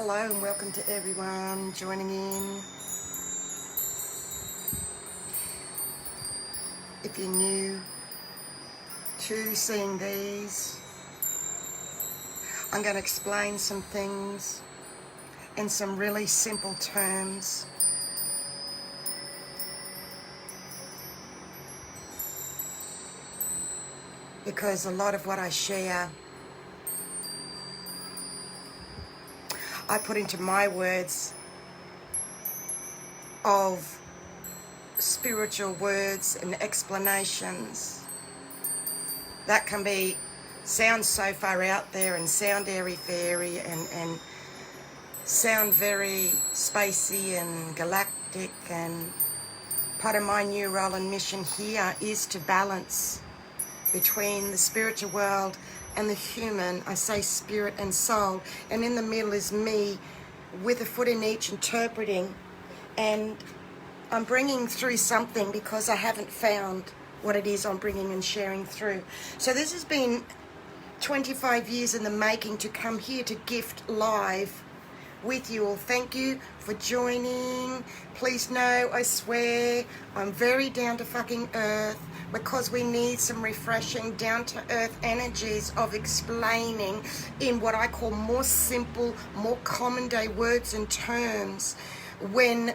Hello and welcome to everyone joining in. If you're new to seeing these, I'm going to explain some things in some really simple terms. Because a lot of what I share, I put into my words of spiritual words and explanations that can be sound so far out there and sound airy-fairy and sound very spacey and galactic, and part of my new role and mission here is to balance between the spiritual world and the human. I say spirit and soul, and in the middle is me with a foot in each, interpreting, and I'm bringing through something because I haven't found what it is I'm bringing and sharing through. So this has been 25 years in the making to come here to gift live with you all. Thank you for joining. Please know, I swear, I'm very down to fucking earth, because we need some refreshing down to earth energies of explaining in what I call more simple, more common day words and terms when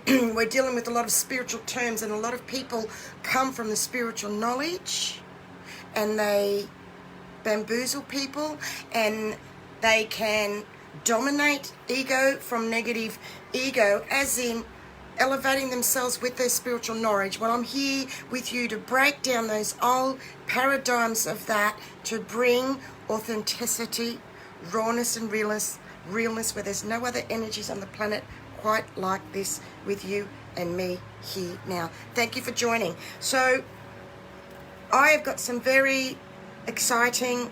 we're dealing with a lot of spiritual terms, and a lot of people come from the spiritual knowledge and they bamboozle people, and they can dominate ego from negative ego, as in elevating themselves with their spiritual knowledge. Well, I'm here with you to break down those old paradigms of that, to bring authenticity, rawness and realness where there's no other energies on the planet quite like this, with you and me here now. Thank you for joining. So I have got some very exciting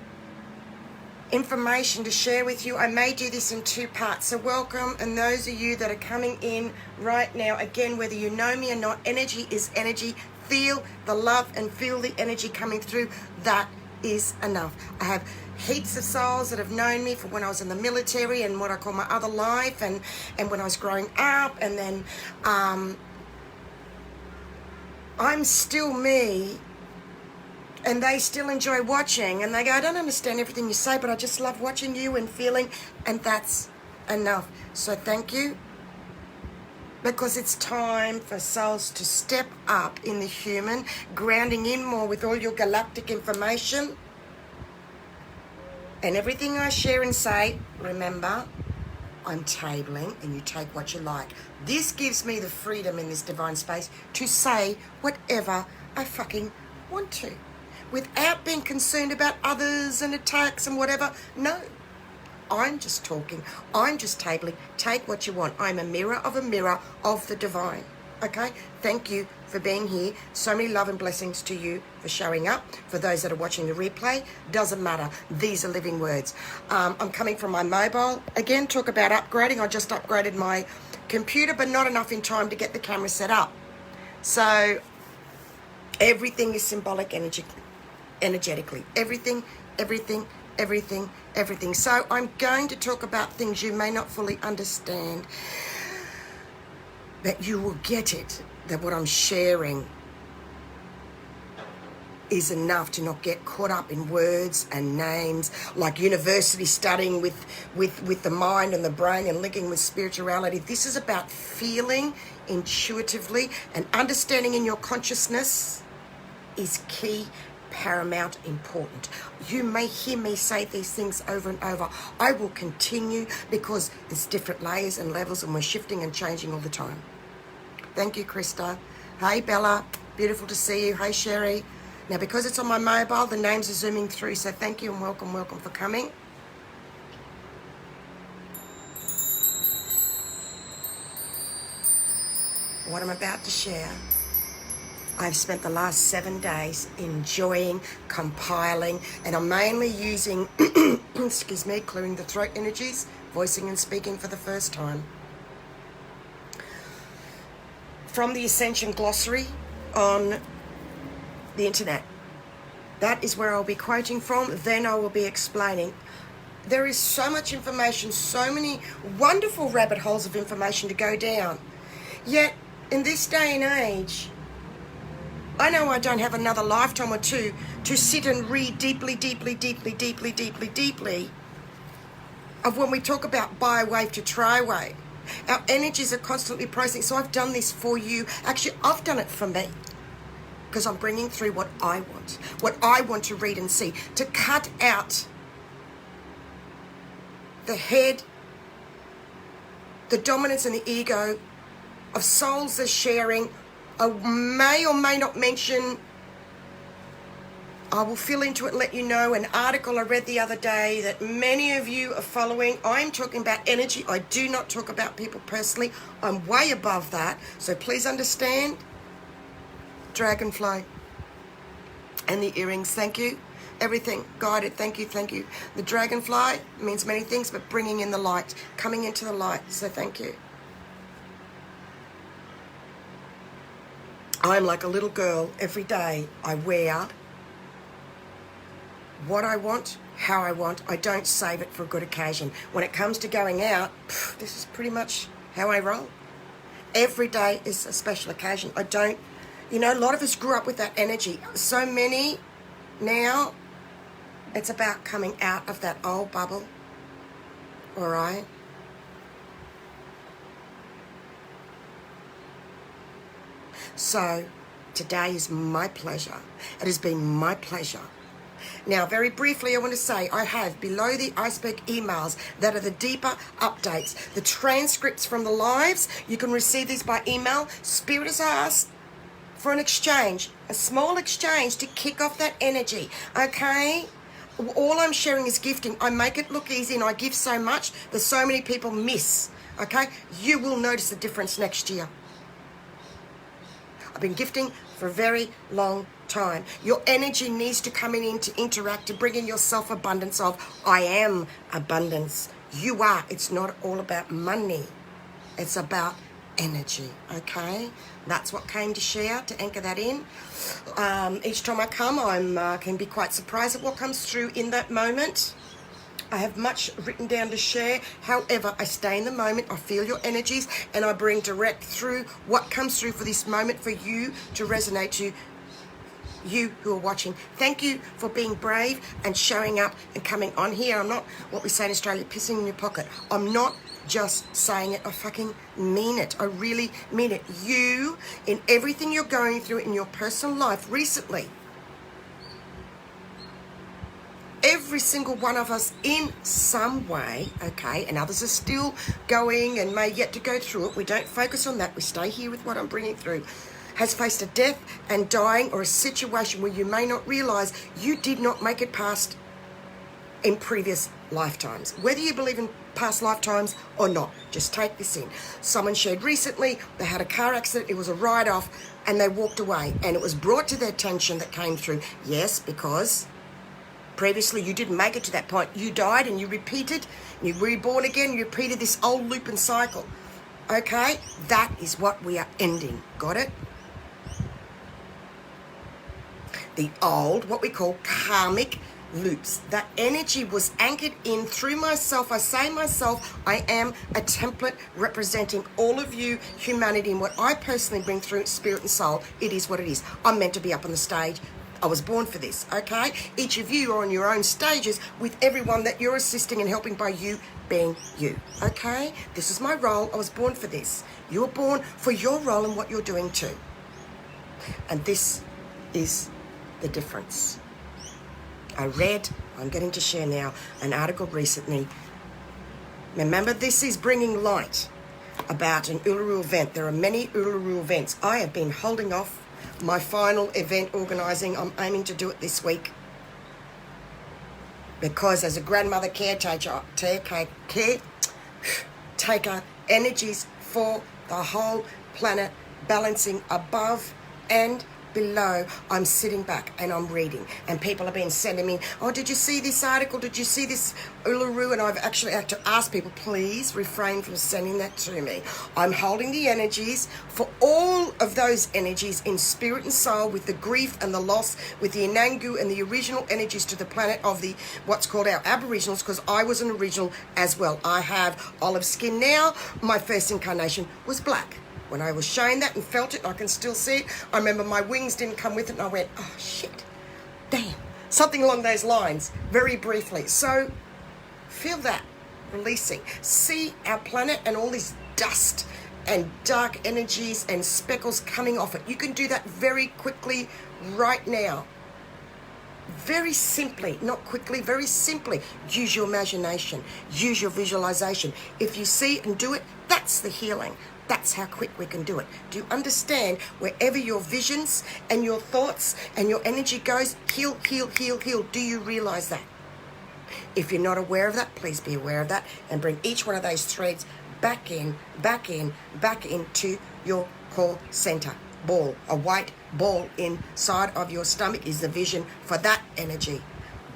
information to share with you. I may do this in two parts, so welcome. And those of you that are coming in right now, again, whether you know me or not, energy is energy. Feel the love and feel the energy coming through. That is enough. I have heaps of souls that have known me from when I was in the military and what I call my other life, and when I was growing up, and then I'm still me, and they still enjoy watching, and they go, I don't understand everything you say, but I just love watching you and feeling, and that's enough. So thank you, because it's time for souls to step up in the human, grounding in more with all your galactic information. And everything I share and say, remember, I'm tabling, and you take what you like. This gives me the freedom in this divine space to say whatever I fucking want to, without being concerned about others and attacks and whatever. No, I'm just talking. I'm just tabling. Take what you want. I'm a mirror of the divine. Okay? Thank you for being here. So many love and blessings to you for showing up. For those that are watching the replay, doesn't matter. These are living words. I'm coming from my mobile. Again, talk about upgrading. I just upgraded my computer, but not enough in time to get the camera set up. So everything is symbolic energetically. Everything. So I'm going to talk about things you may not fully understand, but you will get it, that what I'm sharing is enough to not get caught up in words and names like university studying with the mind and the brain and linking with spirituality. This is about feeling intuitively, and understanding in your consciousness is key, paramount, important. You may hear me say these things over and over. I will continue, because there's different layers and levels, and we're shifting and changing all the time. Thank you, Krista. Hey, Bella. Beautiful to see you. Hey, Sherry. Now, because it's on my mobile, the names are zooming through, so thank you and welcome for coming. What I'm about to share, I've spent the last 7 days enjoying, compiling, and I'm mainly using, excuse me, clearing the throat energies, voicing and speaking for the first time, from the Ascension glossary on the internet. That is where I'll be quoting from. Then I will be explaining. There is so much information, so many wonderful rabbit holes of information to go down. Yet, in this day and age, I know I don't have another lifetime or two to sit and read deeply of when we talk about biowave to TRIWAVE. Our energies are constantly processing. So I've done this for you. Actually, I've done it for me. Because I'm bringing through what I want to read and see. To cut out the head, the dominance and the ego of souls that are sharing. I may or may not mention, I will fill into it and let you know, an article I read the other day that many of you are following. I'm talking about energy. I do not talk about people personally. I'm way above that. So please understand. Dragonfly and the earrings, thank you. Everything guided, thank you. The dragonfly means many things, but bringing in the light, coming into the light, so thank you. I'm like a little girl. Every day I wear what I want, how I want. I don't save it for a good occasion. When it comes to going out, this is pretty much how I roll. Every day is a special occasion. I don't, a lot of us grew up with that energy. So many now, it's about coming out of that old bubble. All right? So, today is my pleasure. It has been my pleasure. Now, very briefly, I want to say I have below the Iceberg emails that are the deeper updates, the transcripts from the lives. You can receive these by email. Spirit has asked for an exchange, a small exchange to kick off that energy, okay? All I'm sharing is gifting. I make it look easy and I give so much that so many people miss, okay? You will notice the difference next year. I've been gifting for a very long time. Your energy needs to come in to interact, to bring in your self-abundance of, I am abundance. You are. It's not all about money. It's about energy, okay? That's what came to share, to anchor that in. Each time I come, I can be quite surprised at what comes through in that moment. I have much written down to share. However, I stay in the moment. I feel your energies and I bring direct through what comes through for this moment for you to resonate to you who are watching. Thank you for being brave and showing up and coming on here. I'm not, what we say in Australia, pissing in your pocket. I'm not just saying it. I fucking mean it. I really mean it. You, in everything you're going through in your personal life recently, every single one of us in some way, okay, and others are still going and may yet to go through it. We don't focus on that. We stay here with what I'm bringing through. Has faced a death and dying or a situation where you may not realize you did not make it past in previous lifetimes. Whether you believe in past lifetimes or not, just take this in. Someone shared recently, they had a car accident, it was a write-off, and they walked away. And it was brought to their attention that came through. Yes, because previously you didn't make it to that point. You died and you repeated, you were reborn again, you repeated this old loop and cycle. Okay? That is what we are ending. Got it? The old, what we call karmic loops. That energy was anchored in through myself. I say myself, I am a template representing all of you, humanity, and what I personally bring through spirit and soul. It is what it is. I'm meant to be up on the stage. I was born for this, okay? Each of you are on your own stages with everyone that you're assisting and helping by you being you, okay? This is my role. I was born for this. You're born for your role and what you're doing too. And this is the difference. I read, I'm getting to share now, an article recently. Remember, this is bringing light about an Uluru event. There are many Uluru events. I have been holding off my final event organising. I'm aiming to do it this week because as a grandmother caretaker, energies for the whole planet, balancing above and below, I'm sitting back and I'm reading, and people have been sending me, oh, did you see this article? Did you see this Uluru? And I've actually had to ask people, please refrain from sending that to me. I'm holding the energies for all of those energies in spirit and soul, with the grief and the loss, with the Inangu and the original energies to the planet of the what's called our Aboriginals, because I was an original as well. I have olive skin now. My first incarnation was black. When I was shown that and felt it, I can still see it. I remember my wings didn't come with it, and I went, oh, shit, damn. Something along those lines, very briefly. So feel that releasing. See our planet and all this dust and dark energies and speckles coming off it. You can do that very quickly right now. Very simply, not quickly, very simply. Use your imagination. Use your visualization. If you see it and do it, that's the healing. That's how quick we can do it. Do you understand? Wherever your visions and your thoughts and your energy goes, heal, heal, heal, heal. Do you realize that? If you're not aware of that, please be aware of that, and bring each one of those threads back in, back in, back into your core center. Ball, a white ball inside of your stomach is the vision for that energy.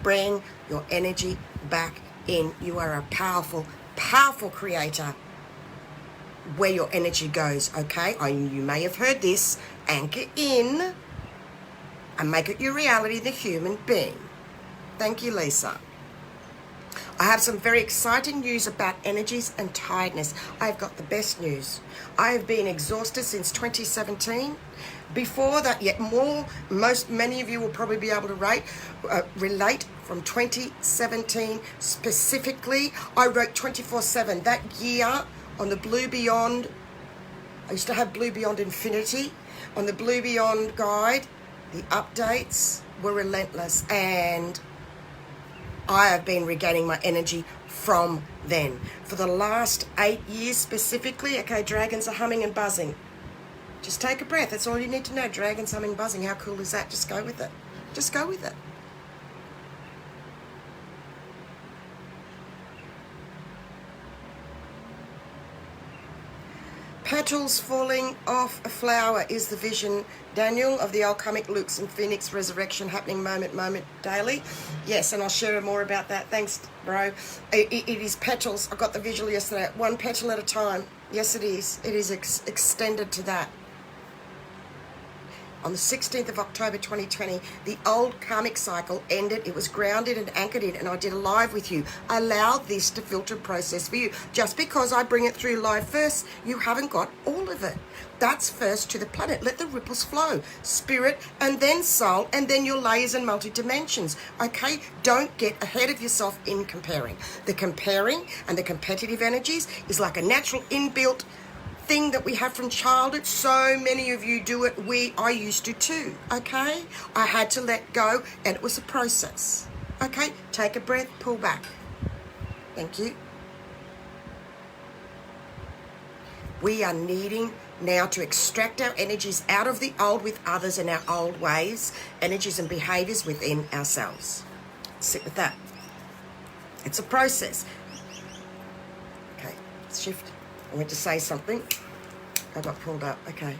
Bring your energy back in. You are a powerful, powerful creator. Where your energy goes, okay? You may have heard this. Anchor in and make it your reality, the human being. Thank you, Lisa. I have some very exciting news about energies and tiredness. I've got the best news. I have been exhausted since 2017. Before that, yet more, many of you will probably be able to relate from 2017 specifically. I wrote 24/7 that year. On the Blue Beyond, I used to have Blue Beyond Infinity. On the Blue Beyond Guide, the updates were relentless, and I have been regaining my energy from then. For the last 8 years specifically, okay, dragons are humming and buzzing. Just take a breath. That's all you need to know. Dragons humming, buzzing. How cool is that? Just go with it. Just go with it. Petals falling off a flower is the vision, Daniel, of the alchemic Luke's and Phoenix resurrection happening moment daily. Yes, and I'll share more about that. Thanks, bro. It is petals. I got the visual yesterday. One petal at a time. Yes, it is. It is extended to that. On the 16th of October 2020, the old karmic cycle ended. It was grounded and anchored in, and I did a live with you. Allow this to filter process for you. Just because I bring it through live first, you haven't got all of it. That's first to the planet. Let the ripples flow. Spirit, and then soul, and then your layers and multi-dimensions. Okay? Don't get ahead of yourself in comparing. The comparing and the competitive energies is like a natural inbuilt thing that we have from childhood. So many of you do it. I used to too, okay? I had to let go, and it was a process. Okay? Take a breath, pull back. Thank you. We are needing now to extract our energies out of the old with others and our old ways, energies and behaviors within ourselves. Sit with that. It's a process. Okay, let's shift. I went to say something. I got pulled up. Okay.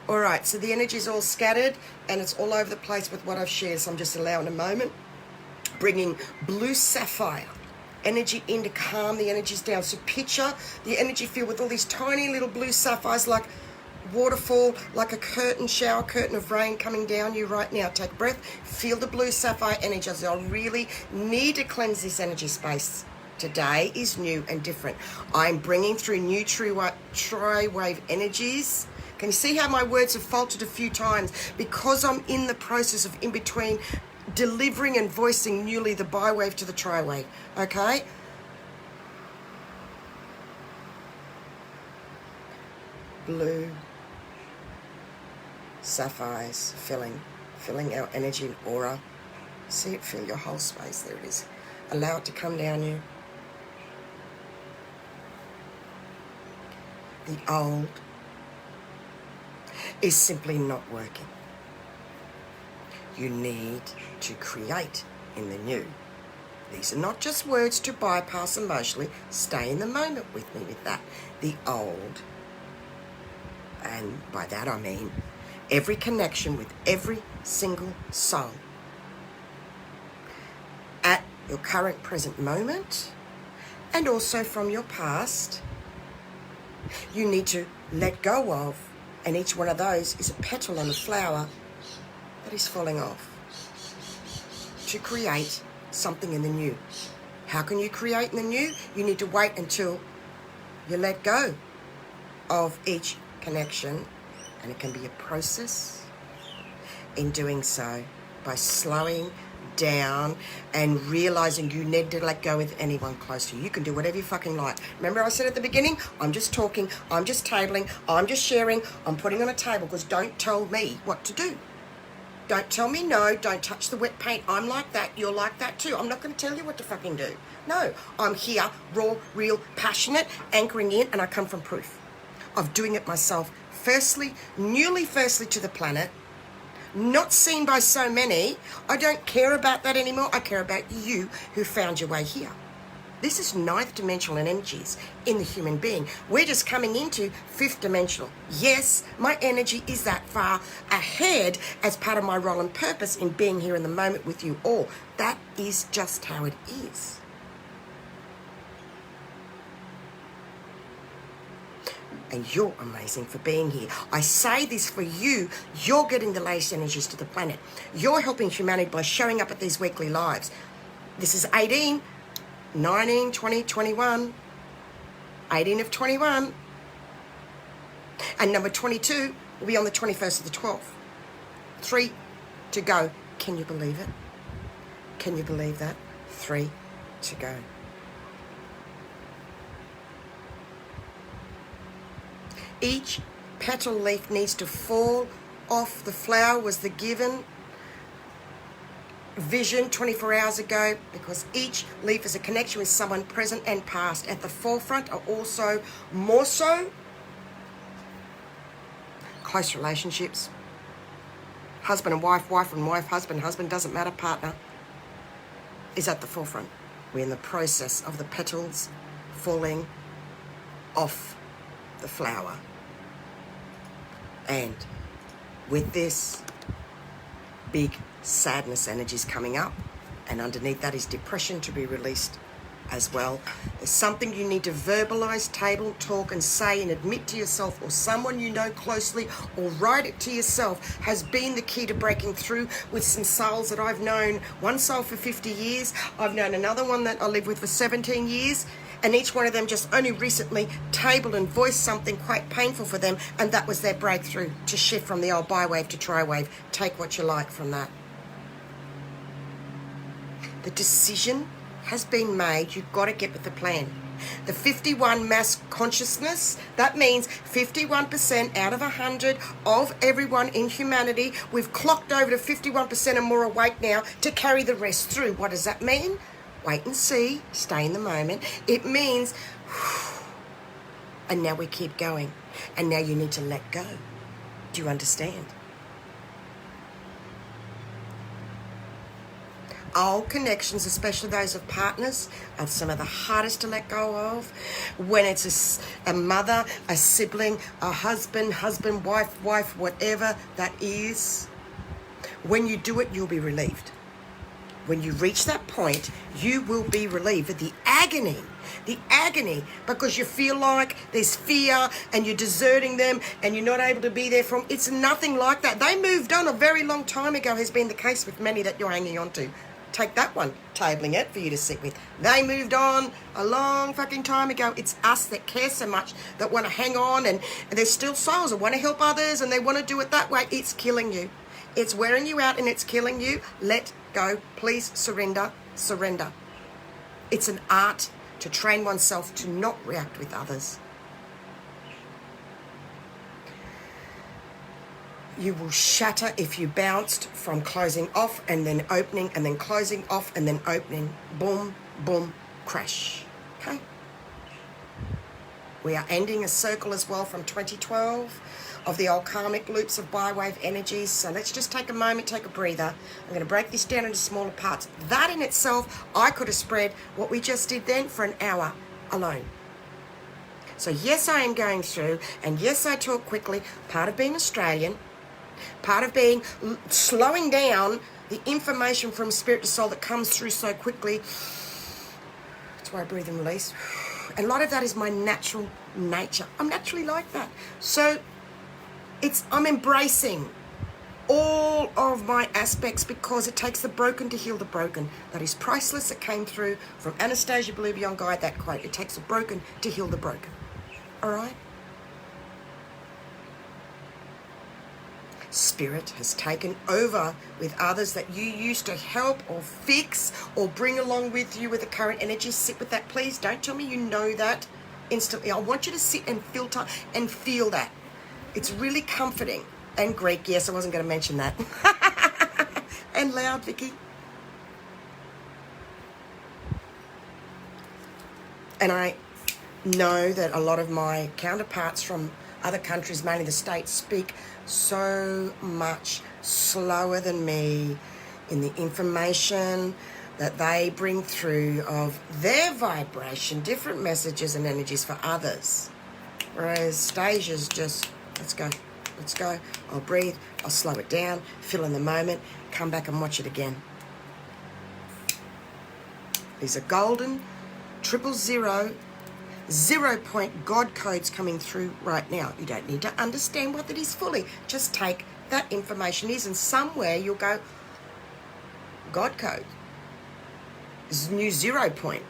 All right, so the energy is all scattered and it's all over the place with what I've shared. So I'm just allowing a moment. Bringing blue sapphire energy in to calm the energies down. So picture the energy field with all these tiny little blue sapphires, like waterfall, like a curtain, shower curtain of rain coming down you right now. Take a breath. Feel the blue sapphire energy. I really need to cleanse this energy space. Today is new and different. I'm bringing through new TRIWAVE energies. Can you see how my words have faltered a few times? Because I'm in the process of in between delivering and voicing newly the bi-wave to the TRIWAVE. Okay? Blue sapphires filling our energy and aura. See it fill your whole space. There it is. Allow it to come down you. The old is simply not working. You need to create in the new. These are not just words to bypass emotionally. Stay in the moment with me with that. The old And by that I mean every connection with every single soul at your current present moment, and also from your past, you need to let go of. And each one of those is a petal on a flower that is falling off to create something in the new. How can you create in the new? You need to wait until you let go of each connection, and it can be a process. In doing so, by slowing down and realizing you need to let go with anyone close to you. You can do whatever you fucking like. Remember I said at the beginning, I'm just talking, I'm just tabling, I'm just sharing, I'm putting on a table, because don't tell me what to do. Don't tell me no, don't touch the wet paint. I'm like that, you're like that too. I'm not going to tell you what to fucking do. No, I'm here, raw, real, passionate, anchoring in, and I come from proof of doing it myself. Firstly to the planet, not seen by so many. I don't care about that anymore. I care about you who found your way here. This is ninth dimensional energies in the human being. We're just coming into fifth dimensional. Yes, my energy is that far ahead as part of my role and purpose in being here in the moment with you all. That is just how it is. And you're amazing for being here. I say this for you. You're getting the latest energies to the planet. You're helping humanity by showing up at these weekly lives. This is 18, 19, 20, 21. 18 of 21. And number 22 will be on the 21st of the 12th. 3 to go. Can you believe it? Can you believe that? 3 to go. Each petal leaf needs to fall off the flower was the given vision 24 hours ago, because each leaf is a connection with someone present and past. At the forefront are also more so close relationships. Husband and wife, wife and wife, husband, husband, doesn't matter, partner is at the forefront. We're in the process of the petals falling off the flower. And with this, big sadness energies coming up, and underneath that is depression to be released as well. There's something you need to verbalize, table talk, and say and admit to yourself, or someone you know closely, or write it to yourself, has been the key to breaking through with some souls that I've known. One soul for 50 years. I've known another one that I lived with for 17 years. And each one of them just only recently tabled and voiced something quite painful for them, and that was their breakthrough to shift from the old bi-wave to tri-wave. Take what you like from that. The decision has been made. You've got to get with the plan. The 51 mass consciousness, that means 51% out of 100 of everyone in humanity. We've clocked over to 51% and more awake now to carry the rest through. What does that mean? Wait and see, stay in the moment. It means, and now we keep going. And now you need to let go. Do you understand? Old connections, especially those of partners, are some of the hardest to let go of. When it's a mother, a sibling, a husband, wife, whatever that is. When you do it, you'll be relieved. When you reach that point, you will be relieved. The agony, because you feel like there's fear and you're deserting them and you're not able to be there for them. It's nothing like that. They moved on a very long time ago, has been the case with many that you're hanging on to. Take that one, tabling it for you to sit with. They moved on a long fucking time ago. It's us that care so much, that want to hang on, and there's still souls that want to help others and they want to do it that way. It's killing you. It's wearing you out and it's killing you. Let go. Please surrender. Surrender. It's an art to train oneself to not react with others. You will shatter if you bounced from closing off and then opening and then closing off and then opening. Boom, boom, crash. Okay? We are ending a circle as well from 2012 of the old karmic loops of bi-wave energies. So let's just take a moment, take a breather. I'm going to break this down into smaller parts. That in itself, I could have spread what we just did then for an hour alone. So yes, I am going through, and yes, I talk quickly. Part of being Australian, part of being slowing down the information from spirit to soul that comes through so quickly. That's why I breathe and release. And a lot of that is my natural nature. I'm naturally like that. So I'm embracing all of my aspects because it takes the broken to heal the broken. That is priceless. It came through from Anastasia Blue Beyond Guide, that quote. It takes the broken to heal the broken. All right? Spirit has taken over with others that you used to help or fix or bring along with you with the current energy. Sit with that, please. Don't tell me you know that instantly. I want you to sit and filter and feel that. It's really comforting. And Greek, yes, I wasn't going to mention that. And loud, Vicky. And I know that a lot of my counterparts from other countries, mainly the States, speak so much slower than me in the information that they bring through of their vibration, different messages and energies for others. Whereas Stasia's just, let's go, let's go. I'll breathe, I'll slow it down, feel in the moment, come back and watch it again. These are golden, 000 point God codes coming through right now. You don't need to understand what that is fully. Just take that information is, and somewhere you'll go, God code. This is new 0 point.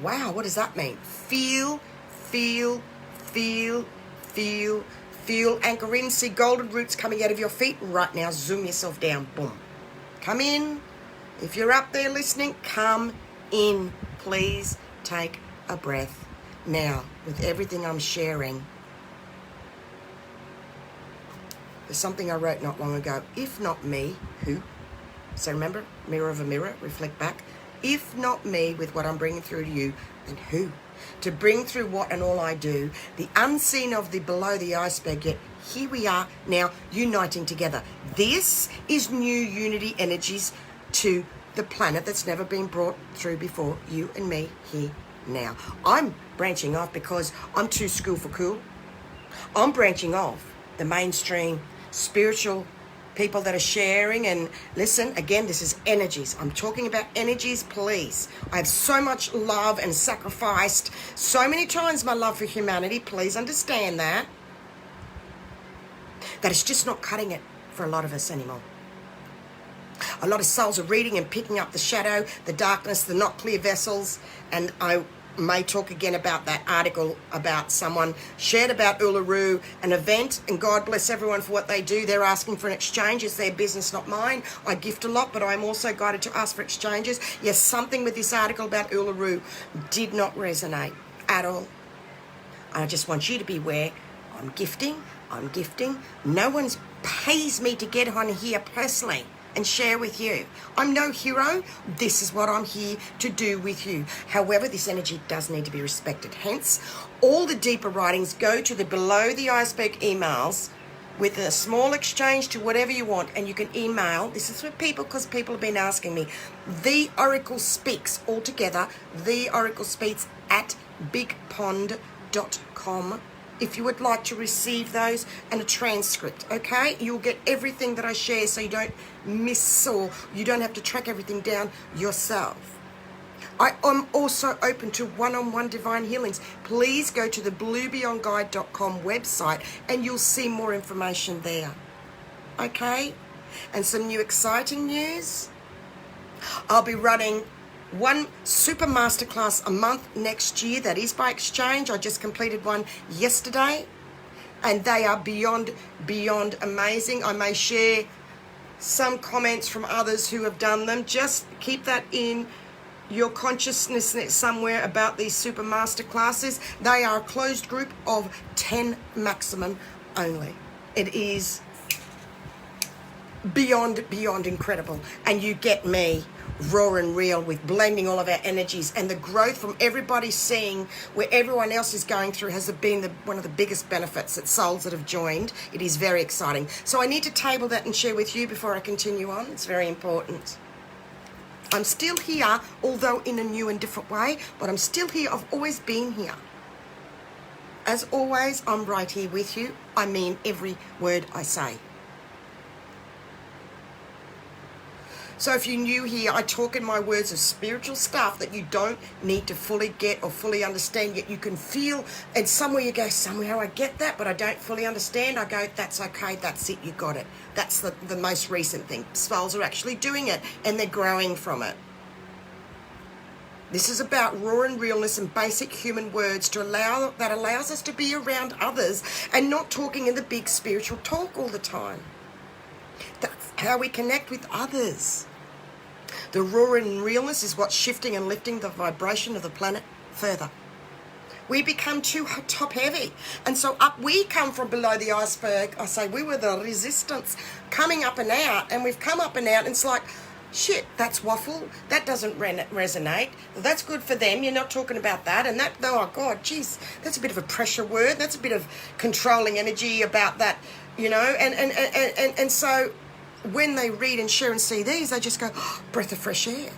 Wow, what does that mean? Feel, feel, feel, feel, feel. Anchor in, see golden roots coming out of your feet right now. Zoom yourself down. Boom. Come in. If you're up there listening, come in. Please take a breath. Now, with everything I'm sharing, there's something I wrote not long ago. If not me, who? So remember, mirror of a mirror, reflect back. If not me with what I'm bringing through to you, then who? To bring through what and all I do, the unseen of the below the iceberg, yet here we are now uniting together. This is new unity energies to the planet that's never been brought through before, you and me here now. I'm branching off because I'm too school for cool. I'm branching off the mainstream spiritual people that are sharing. And listen, again, this is energies. I'm talking about energies, please. I have so much love and sacrificed so many times my love for humanity. Please understand that it's just not cutting it for a lot of us anymore. A lot of souls are reading and picking up the shadow, the darkness, the not clear vessels. And I may talk again about that article about someone shared about Uluru, an event, and God bless everyone for what they do. They're asking for an exchange. It's their business, not mine. I gift a lot, but I'm also guided to ask for exchanges. Yes, something with this article about Uluru did not resonate at all. I just want you to be aware. I'm gifting. No one pays me to get on here personally and share with you. I'm no hero. This is what I'm here to do with you. However, this energy does need to be respected. Hence, all the deeper writings go to the below the iceberg emails with a small exchange to whatever you want, and you can email. This is for people because people have been asking me. The Oracle Speaks altogether. The Oracle Speaks at bigpond.com. If you would like to receive those and a transcript, okay? You'll get everything that I share so you don't miss or you don't have to track everything down yourself. I am also open to one-on-one divine healings. Please go to the bluebeyondguide.com website and you'll see more information there, okay? And some new exciting news. I'll be running one super masterclass a month next year. That is by exchange. I just completed one yesterday and they are beyond amazing. I may share some comments from others who have done them. Just keep that in your consciousness somewhere about these super masterclasses. They are a closed group of 10 maximum only. It is beyond incredible, and you get me raw and real with blending all of our energies, and the growth from everybody seeing where everyone else is going through has been one of the biggest benefits that souls that have joined. It is very exciting. So I need to table that and share with you before I continue on. It's very important. I'm still here, although in a new and different way, but I'm still here. I've always been here. As always, I'm right here with you. I mean every word I say. So if you're new here, I talk in my words of spiritual stuff that you don't need to fully get or fully understand, yet you can feel, and somewhere you go, somehow I get that, but I don't fully understand. I go, that's okay, that's it, you got it. That's the most recent thing. Souls are actually doing it, and they're growing from it. This is about raw and realness and basic human words that allows us to be around others and not talking in the big spiritual talk all the time. That's how we connect with others. The raw and realness is what's shifting and lifting the vibration of the planet further. We become too top heavy, and so up we come from below the iceberg. I say we were the resistance coming up and out, and we've come up and out, and it's like, shit, that's waffle. That doesn't resonate. That's good for them. You're not talking about that. And that, oh, God, geez, that's a bit of a pressure word. That's a bit of controlling energy about that, you know. And so when they read and share and see these, they just go, oh, breath of fresh air.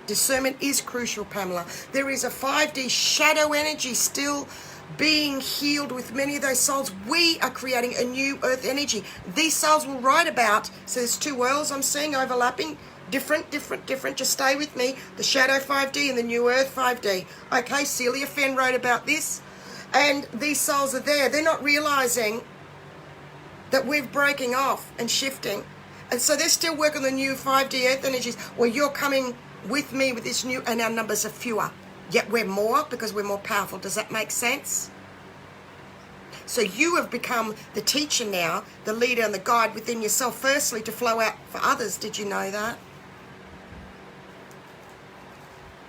Discernment is crucial, Pamela. There is a 5D shadow energy still being healed with many of those souls. We are creating a new earth energy. These souls will write about, so there's two worlds I'm seeing overlapping, different. Just stay with me. The shadow 5D and the new earth 5D. Okay, Celia Fenn wrote about this. And these souls are there. They're not realizing that we're breaking off and shifting. And so they're still working the new 5D earth energies. Well, you're coming with me with this new, and our numbers are fewer. Yet we're more because we're more powerful. Does that make sense? So you have become the teacher now, the leader and the guide within yourself, firstly, to flow out for others. Did you know that?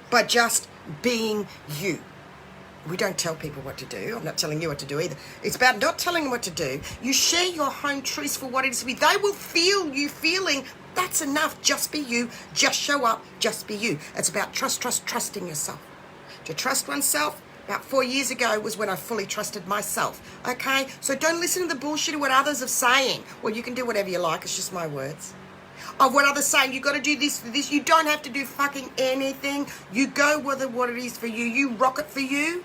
By just being you. We don't tell people what to do. I'm not telling you what to do either. It's about not telling them what to do. You share your home truths for what it is to be. They will feel you feeling that's enough. Just be you. Just show up. Just be you. It's about trusting yourself. To trust oneself, about 4 years ago was when I fully trusted myself. Okay? So don't listen to the bullshit of what others are saying. Well, you can do whatever you like. It's just my words. Of what others saying, you got to do this for this. You don't have to do fucking anything. You go with what it is for you. You rock it for you.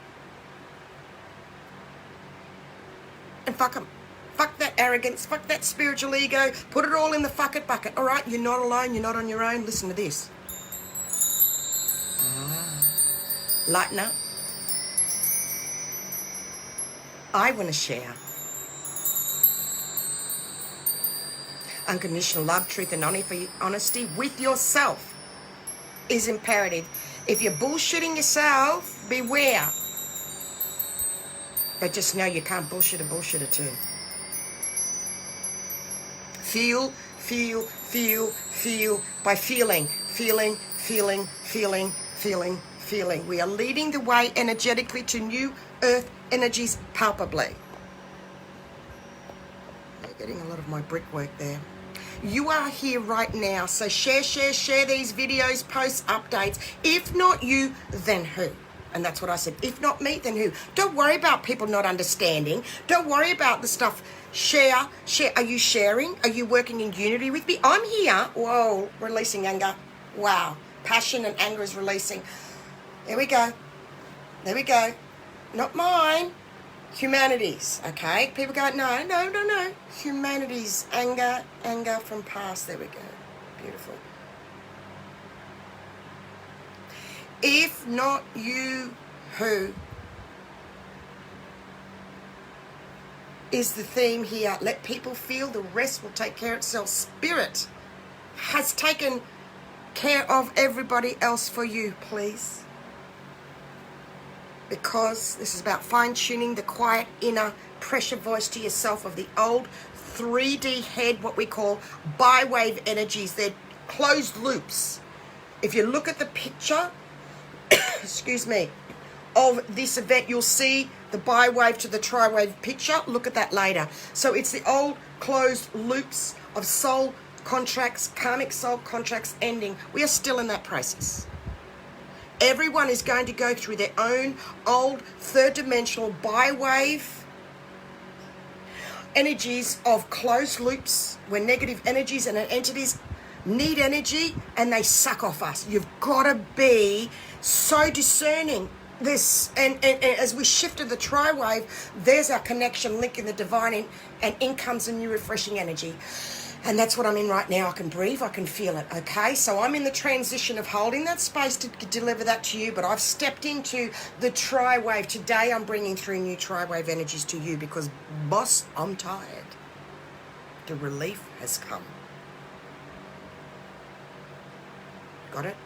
And fuck them. Fuck that arrogance. Fuck that spiritual ego. Put it all in the fuck it bucket. All right? You're not alone. You're not on your own. Listen to this. Lighten up. I want to share. Unconditional love, truth, and honesty with yourself is imperative. If you're bullshitting yourself, beware. But just know you can't bullshit a bullshitter too. Feel by feeling. We are leading the way energetically to new earth energies palpably. You're getting a lot of my brickwork there. You are here right now, so share these videos, posts, updates. If not you, then who? And that's what I said. If not me, then who? Don't worry about people not understanding. Don't worry about the stuff. Share. Are you sharing? Are you working in unity with me? I'm here. Whoa, releasing anger. Wow. Passion and anger is releasing. There we go. Not mine. Humanity's, okay? People go, no. Humanity's anger from past. There we go. Beautiful. If not you, who? Is the theme here. Let people feel, the rest will take care of itself. Spirit has taken care of everybody else for you, please. Because this is about fine-tuning the quiet inner pressure voice to yourself of the old 3D head, what we call bi-wave energies. They're closed loops. If you look at the picture, excuse me, of this event, you'll see the bi-wave to the TRIWAVE picture. Look at that later. So it's the old closed loops of soul contracts, karmic soul contracts ending. We are still in that process. Everyone is going to go through their own old third-dimensional bi-wave energies of closed loops where negative energies and entities need energy and they suck off us. You've got to be so discerning this, and as we shifted the TRIWAVE, there's our connection link in the divine, and in comes a new refreshing energy. And that's what I'm in right now. I can breathe, I can feel it, okay? So I'm in the transition of holding that space to deliver that to you, but I've stepped into the TRIWAVE. Today I'm bringing through new TRIWAVE energies to you because, boss, I'm tired. The relief has come. Got it?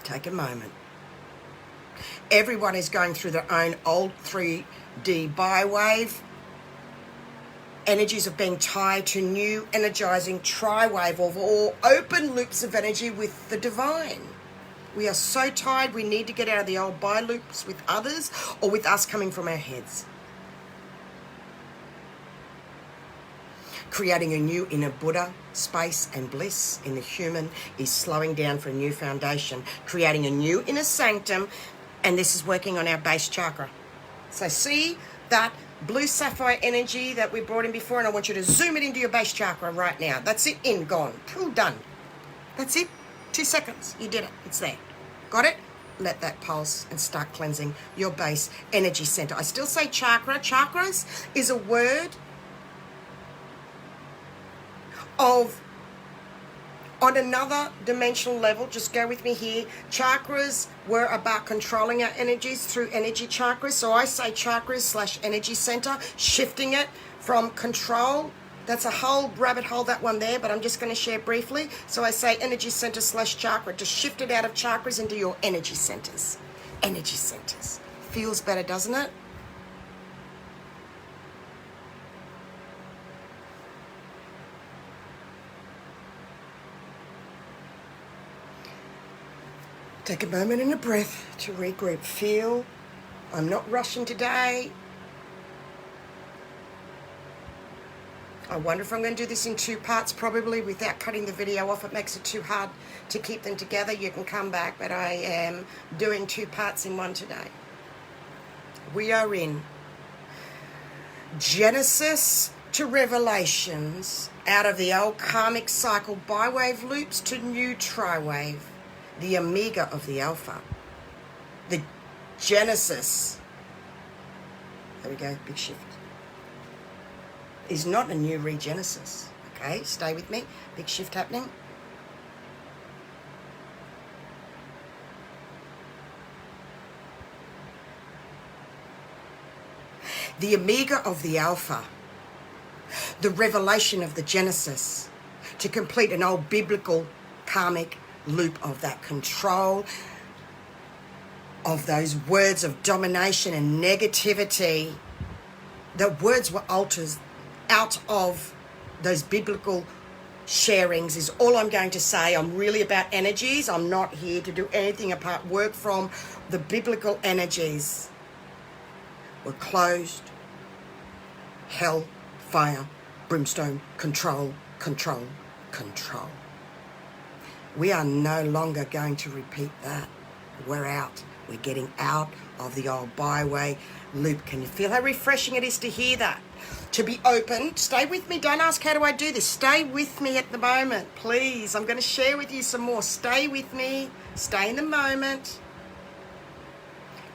Take a moment. Everyone is going through their own old 3D biwave. Energies of being tied to new energizing TRIWAVE of all open loops of energy with the divine. We are so tired, we need to get out of the old bi loops with others or with us coming from our heads. Creating a new inner Buddha, space and bliss in the human is slowing down for a new foundation. Creating a new inner sanctum, and this is working on our base chakra. So see that blue sapphire energy that we brought in before, and I want you to zoom it into your base chakra right now. That's it, in, gone, cool, done. That's it, 2 seconds, you did it, it's there. Got it? Let that pulse and start cleansing your base energy center. I still say chakra. Chakras is a word of, on another dimensional level, just go with me here, chakras were about controlling our energies through energy chakras. So I say chakras / energy center, shifting it from control. That's a whole rabbit hole, that one there, but I'm just going to share briefly. So I say energy center / chakra, to shift it out of chakras into your energy centers. Energy centers. Feels better, doesn't it? Take a moment and a breath to regroup. Feel, I'm not rushing today. I wonder if I'm going to do this in 2 parts, probably without cutting the video off. It makes it too hard to keep them together. You can come back, but I am doing 2 parts in one today. We are in Genesis to Revelations, out of the old karmic cycle biwave loops to new TRIWAVE. The omega of the alpha, the Genesis, there we go, big shift, is not a new regenesis, okay, stay with me, big shift happening. The omega of the alpha, the revelation of the Genesis, to complete an old biblical karmic loop of that control, of those words of domination and negativity. The words were altered out of those biblical sharings is all I'm going to say. I'm really about energies. I'm not here to do anything apart work from the biblical energies. We're closed. Hell, fire, brimstone, control, control, control. We are no longer going to repeat that. We're out. We're getting out of the old byway loop. Can you feel how refreshing it is to hear that? To be open. Stay with me. Don't ask how do I do this. Stay with me at the moment, please. I'm going to share with you some more. Stay with me. Stay in the moment.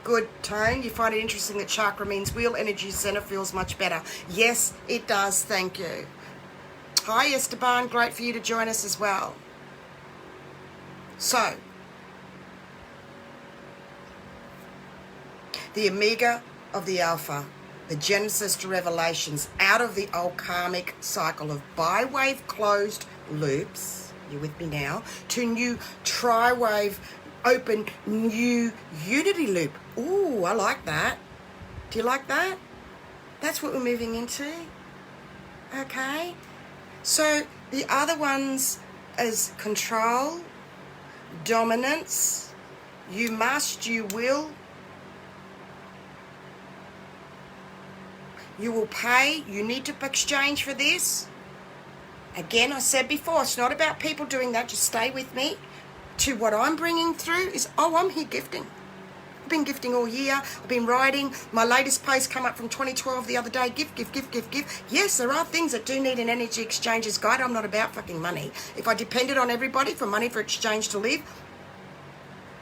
Good, Tone. You find it interesting that chakra means wheel energy center feels much better. Yes, it does. Thank you. Hi, Esteban. Great for you to join us as well. So, the omega of the alpha, the Genesis to Revelations, out of the old karmic cycle of biwave closed loops, you with me now, to new TRIWAVE open new unity loop. Ooh, I like that. Do you like that? That's what we're moving into. Okay. So the other ones is control, dominance, you must, you will, you will pay, you need to exchange for this. Again, I said before, it's not about people doing that, just stay with me. To what I'm bringing through is, oh, I'm here gifting. I've been gifting all year. I've been writing. My latest post come up from 2012 the other day. Gift, gift, gift, gift, gift. Yes, there are things that do need an energy exchanges guide. I'm not about fucking money. If I depended on everybody for money for exchange to live,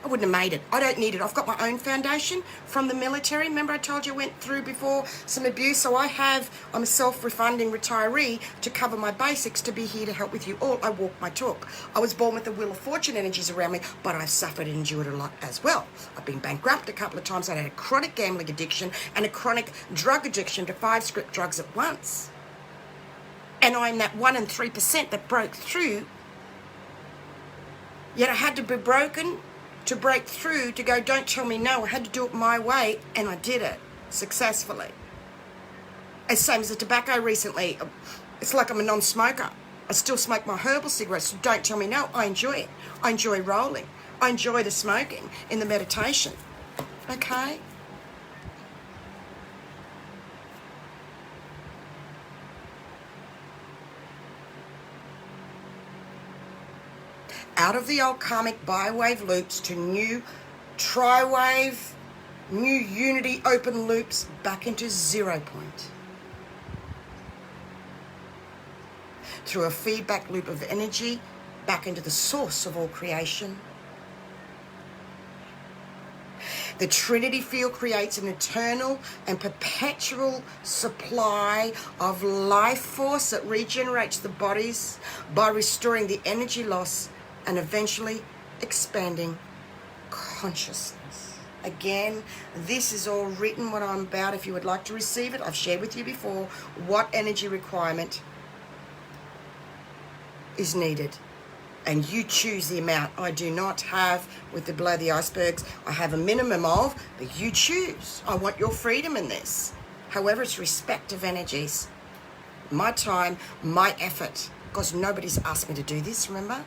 I wouldn't have made it. I don't need it. I've got my own foundation from the military. Remember I told you I went through before some abuse? So I'm a self-refunding retiree to cover my basics, to be here to help with you all. I walk my talk. I was born with the Wheel of Fortune energies around me, but I've suffered and endured a lot as well. I've been bankrupt a couple of times. I had a chronic gambling addiction and a chronic drug addiction to 5 script drugs at once. And I'm that 1 in 3% that broke through. Yet I had to be broken to break through, to go, don't tell me no. I had to do it my way, and I did it successfully. As same as the tobacco recently. It's like I'm a non-smoker. I still smoke my herbal cigarettes, so don't tell me no. I enjoy it. I enjoy rolling. I enjoy the smoking in the meditation. Okay? Out of the old karmic bi-wave loops to new tri-wave, new unity open loops, back into 0 point. Through a feedback loop of energy, back into the source of all creation. The Trinity field creates an eternal and perpetual supply of life force that regenerates the bodies by restoring the energy loss and eventually expanding consciousness. Again, this is all written, what I'm about. If you would like to receive it, I've shared with you before what energy requirement is needed. And you choose the amount. I do not have, with the below the icebergs, I have a minimum of, but you choose. I want your freedom in this. However, it's respect of energies. My time, my effort. Because nobody's asked me to do this, remember?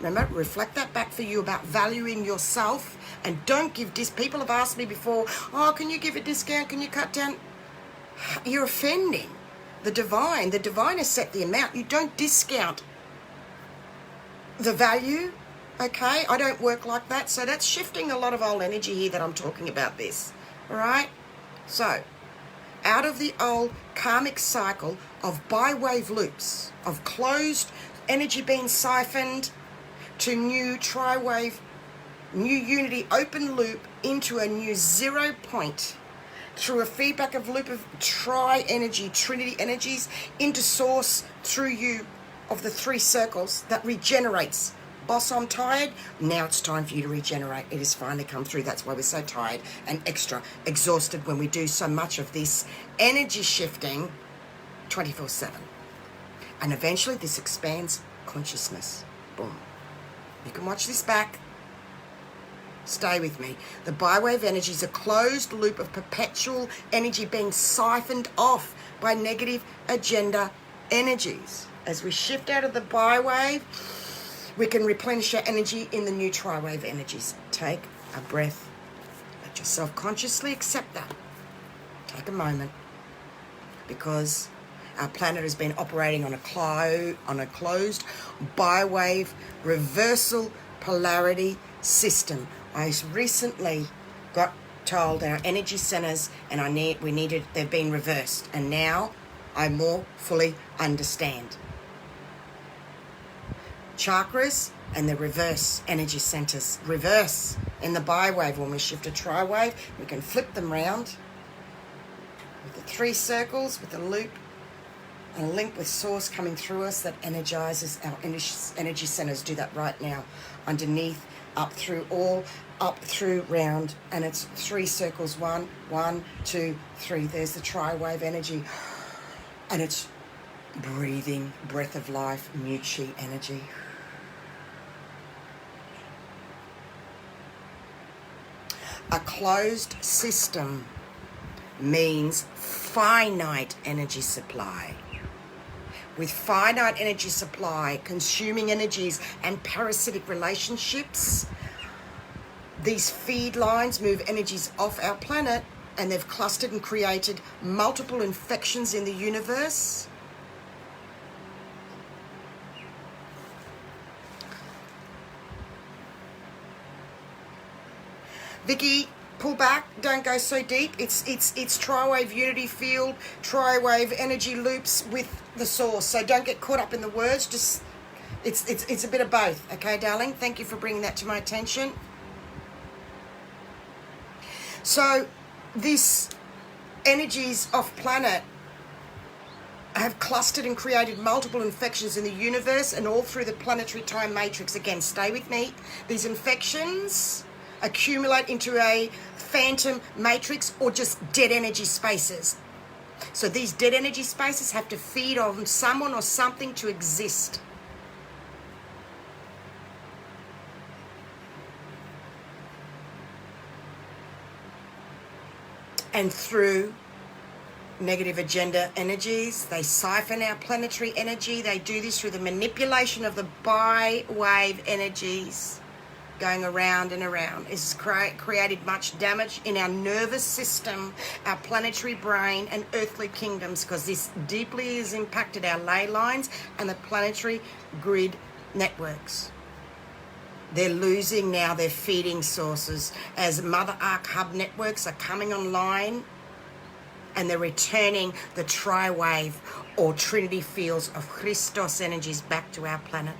Remember, reflect that back for you about valuing yourself, and don't give people have asked me before, oh, can you give a discount? Can you cut down? You're offending the divine. The divine has set the amount. You don't discount the value, okay? I don't work like that. So that's shifting a lot of old energy here that I'm talking about this, all right? So out of the old karmic cycle of bi-wave loops, of closed energy being siphoned, to new tri-wave, new unity open loop into a new 0 point, through a feedback of loop of tri-energy, trinity energies, into source through you of the 3 circles that regenerates. Boss, I'm tired. Now it's time for you to regenerate. It has finally come through. That's why we're so tired and extra exhausted when we do so much of this energy shifting 24/7. And eventually this expands consciousness. Boom. You can watch this back. Stay with me. The bi-wave energy is a closed loop of perpetual energy being siphoned off by negative agenda energies. As we shift out of the bi-wave, we can replenish our energy in the new tri-wave energies. Take a breath. Let yourself consciously accept that. Take a moment. Because our planet has been operating on a closed bi-wave reversal polarity system. I recently got told our energy centers they've been reversed, and now I more fully understand. Chakras and the reverse energy centers. Reverse in the bi-wave. When we shift to tri-wave, we can flip them round with the 3 circles, with the loop, and a link with source coming through us that energizes our energy centers. Do that right now. Underneath, up through, round, and it's 3 circles. 1, 2, 3. There's the tri-wave energy. And it's breathing, breath of life, new chi energy. A closed system means finite energy supply. With finite energy supply, consuming energies and parasitic relationships, these feed lines move energies off our planet, and they've clustered and created multiple infections in the universe. Vicky, pull back, don't go so deep. It's tri-wave unity field, tri-wave energy loops with the source. So don't get caught up in the words. Just it's a bit of both, okay, darling? Thank you for bringing that to my attention. So these energies off planet have clustered and created multiple infections in the universe and all through the planetary time matrix. Again, stay with me. These infections accumulate into a phantom matrix or just dead energy spaces. So these dead energy spaces have to feed on someone or something to exist. And through negative agenda energies, they siphon our planetary energy. They do this through the manipulation of the bi-wave energies going around and around. It's created much damage in our nervous system, our planetary brain and earthly kingdoms, because this deeply has impacted our ley lines and the planetary grid networks. They're losing now their feeding sources as Mother Ark hub networks are coming online, and they're returning the TRIWAVE or Trinity fields of Christos energies back to our planet.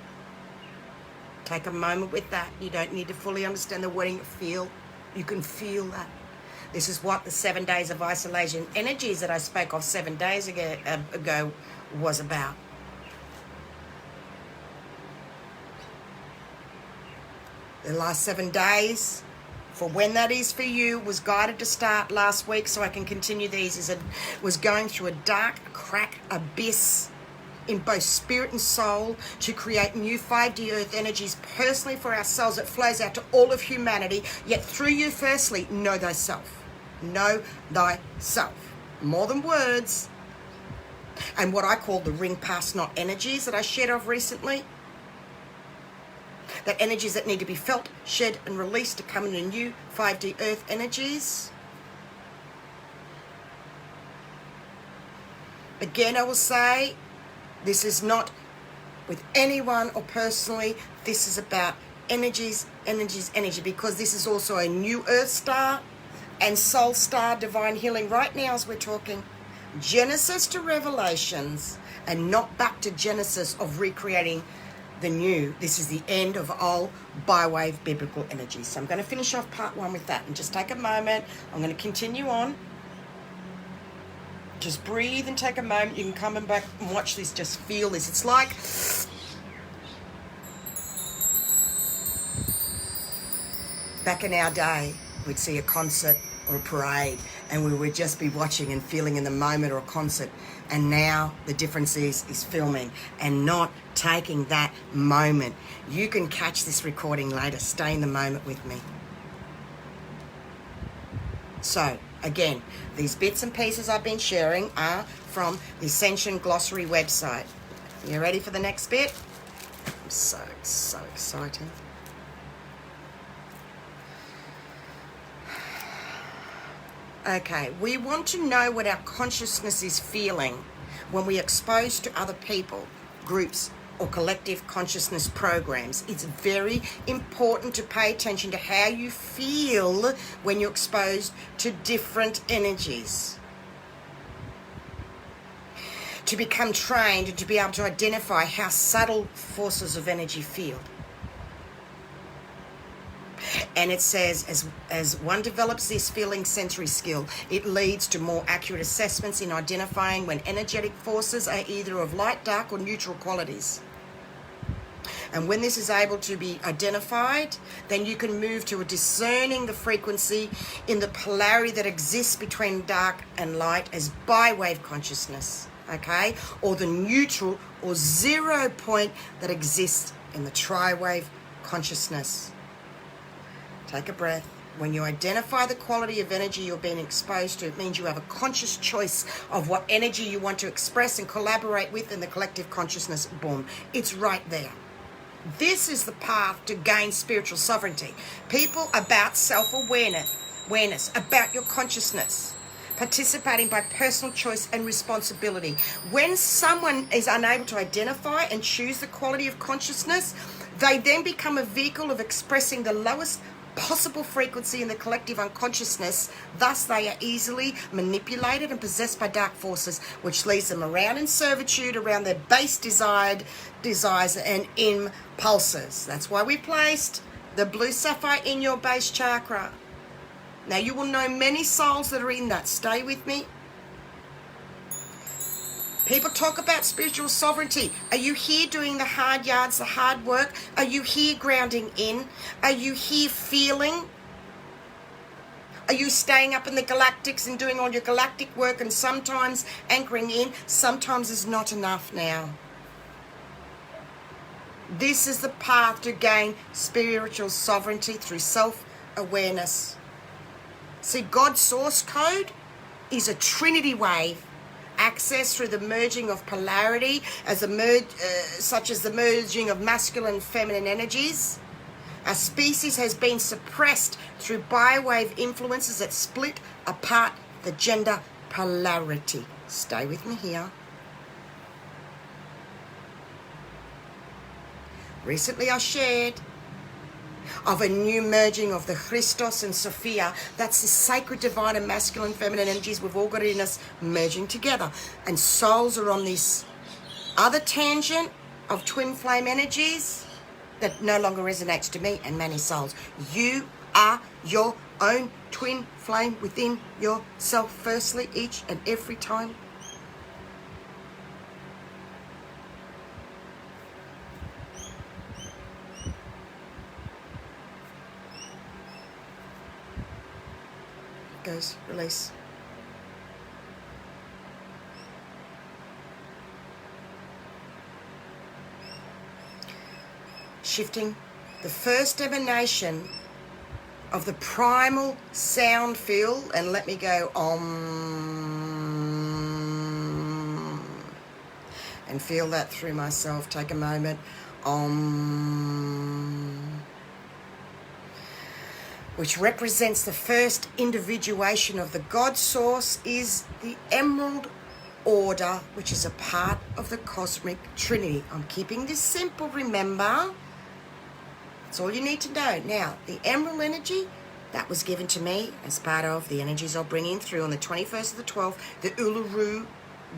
Take a moment with that. You don't need to fully understand the wording. Feel. You can feel that. This is what the 7 days of isolation energies that I spoke of 7 days ago was about. The last 7 days, for when that is for you, was guided to start last week so I can continue these, was going through a dark crack abyss in both spirit and soul to create new 5D earth energies personally for ourselves that flows out to all of humanity, yet through you firstly, know thyself. Know thyself. More than words. And what I call the ring past not energies that I shared of recently. That energies that need to be felt, shed and released to come into new 5D earth energies. Again, I will say, this is not with anyone or personally. This is about energies, energy, because this is also a new earth star and soul star divine healing right now as we're talking. Genesis to Revelations and not back to Genesis of recreating the new. This is the end of all bi-wave biblical energy. So I'm going to finish off part 1 with that and just take a moment. I'm going to continue on. Just breathe and take a moment. You can come and back and watch this. Just feel this. It's like back in our day, we'd see a concert or a parade and we would just be watching and feeling in the moment, or a concert. And now the difference is filming and not taking that moment. You can catch this recording later. Stay in the moment with me. So, again, these bits and pieces I've been sharing are from the Ascension Glossary website. You ready for the next bit? So exciting. Okay, we want to know what our consciousness is feeling when we are exposed to other people, groups, or collective consciousness programs. It's very important to pay attention to how you feel when you're exposed to different energies. To become trained and to be able to identify how subtle forces of energy feel. And it says, as one develops this feeling sensory skill, it leads to more accurate assessments in identifying when energetic forces are either of light, dark, or neutral qualities. And when this is able to be identified, then you can move to a discerning the frequency in the polarity that exists between dark and light as bi-wave consciousness, okay? Or the neutral or 0 point that exists in the tri-wave consciousness. Take a breath. When you identify the quality of energy you're being exposed to, it means you have a conscious choice of what energy you want to express and collaborate with in the collective consciousness. Boom. It's right there. This is the path to gain spiritual sovereignty. People about self-awareness, about your consciousness, participating by personal choice and responsibility. When someone is unable to identify and choose the quality of consciousness, they then become a vehicle of expressing the lowest possible frequency in the collective unconsciousness. Thus, they are easily manipulated and possessed by dark forces, which leaves them around in servitude around their base desires and impulses. That's why we placed the blue sapphire in your base chakra. Now, you will know many souls that are in that. Stay with me. People talk about spiritual sovereignty. Are you here doing the hard yards, the hard work? Are you here grounding in? Are you here feeling? Are you staying up in the galactics and doing all your galactic work and sometimes anchoring in? Sometimes is not enough now. This is the path to gain spiritual sovereignty through self-awareness. See, God's source code is a trinity wave, accessed through the merging of polarity, such as the merging of masculine and feminine energies. Our species has been suppressed through biowave influences that split apart the gender polarity. Stay with me here. Recently I shared of a new merging of the Christos and Sophia. That's the sacred, divine and masculine, feminine energies. We've all got it in us merging together. And souls are on this other tangent of twin flame energies that no longer resonates to me and many souls. You are your own twin flame within yourself, firstly, each and every time. Goes, release. Shifting the first emanation of the primal sound field, and let me go Om, and feel that through myself. Take a moment. Om, which represents the first individuation of the God source, is the Emerald Order, which is a part of the cosmic trinity. I'm keeping this simple, remember. That's all you need to know. Now, the emerald energy, that was given to me as part of the energies I'll bring in through on the 21st of the 12th, the Uluru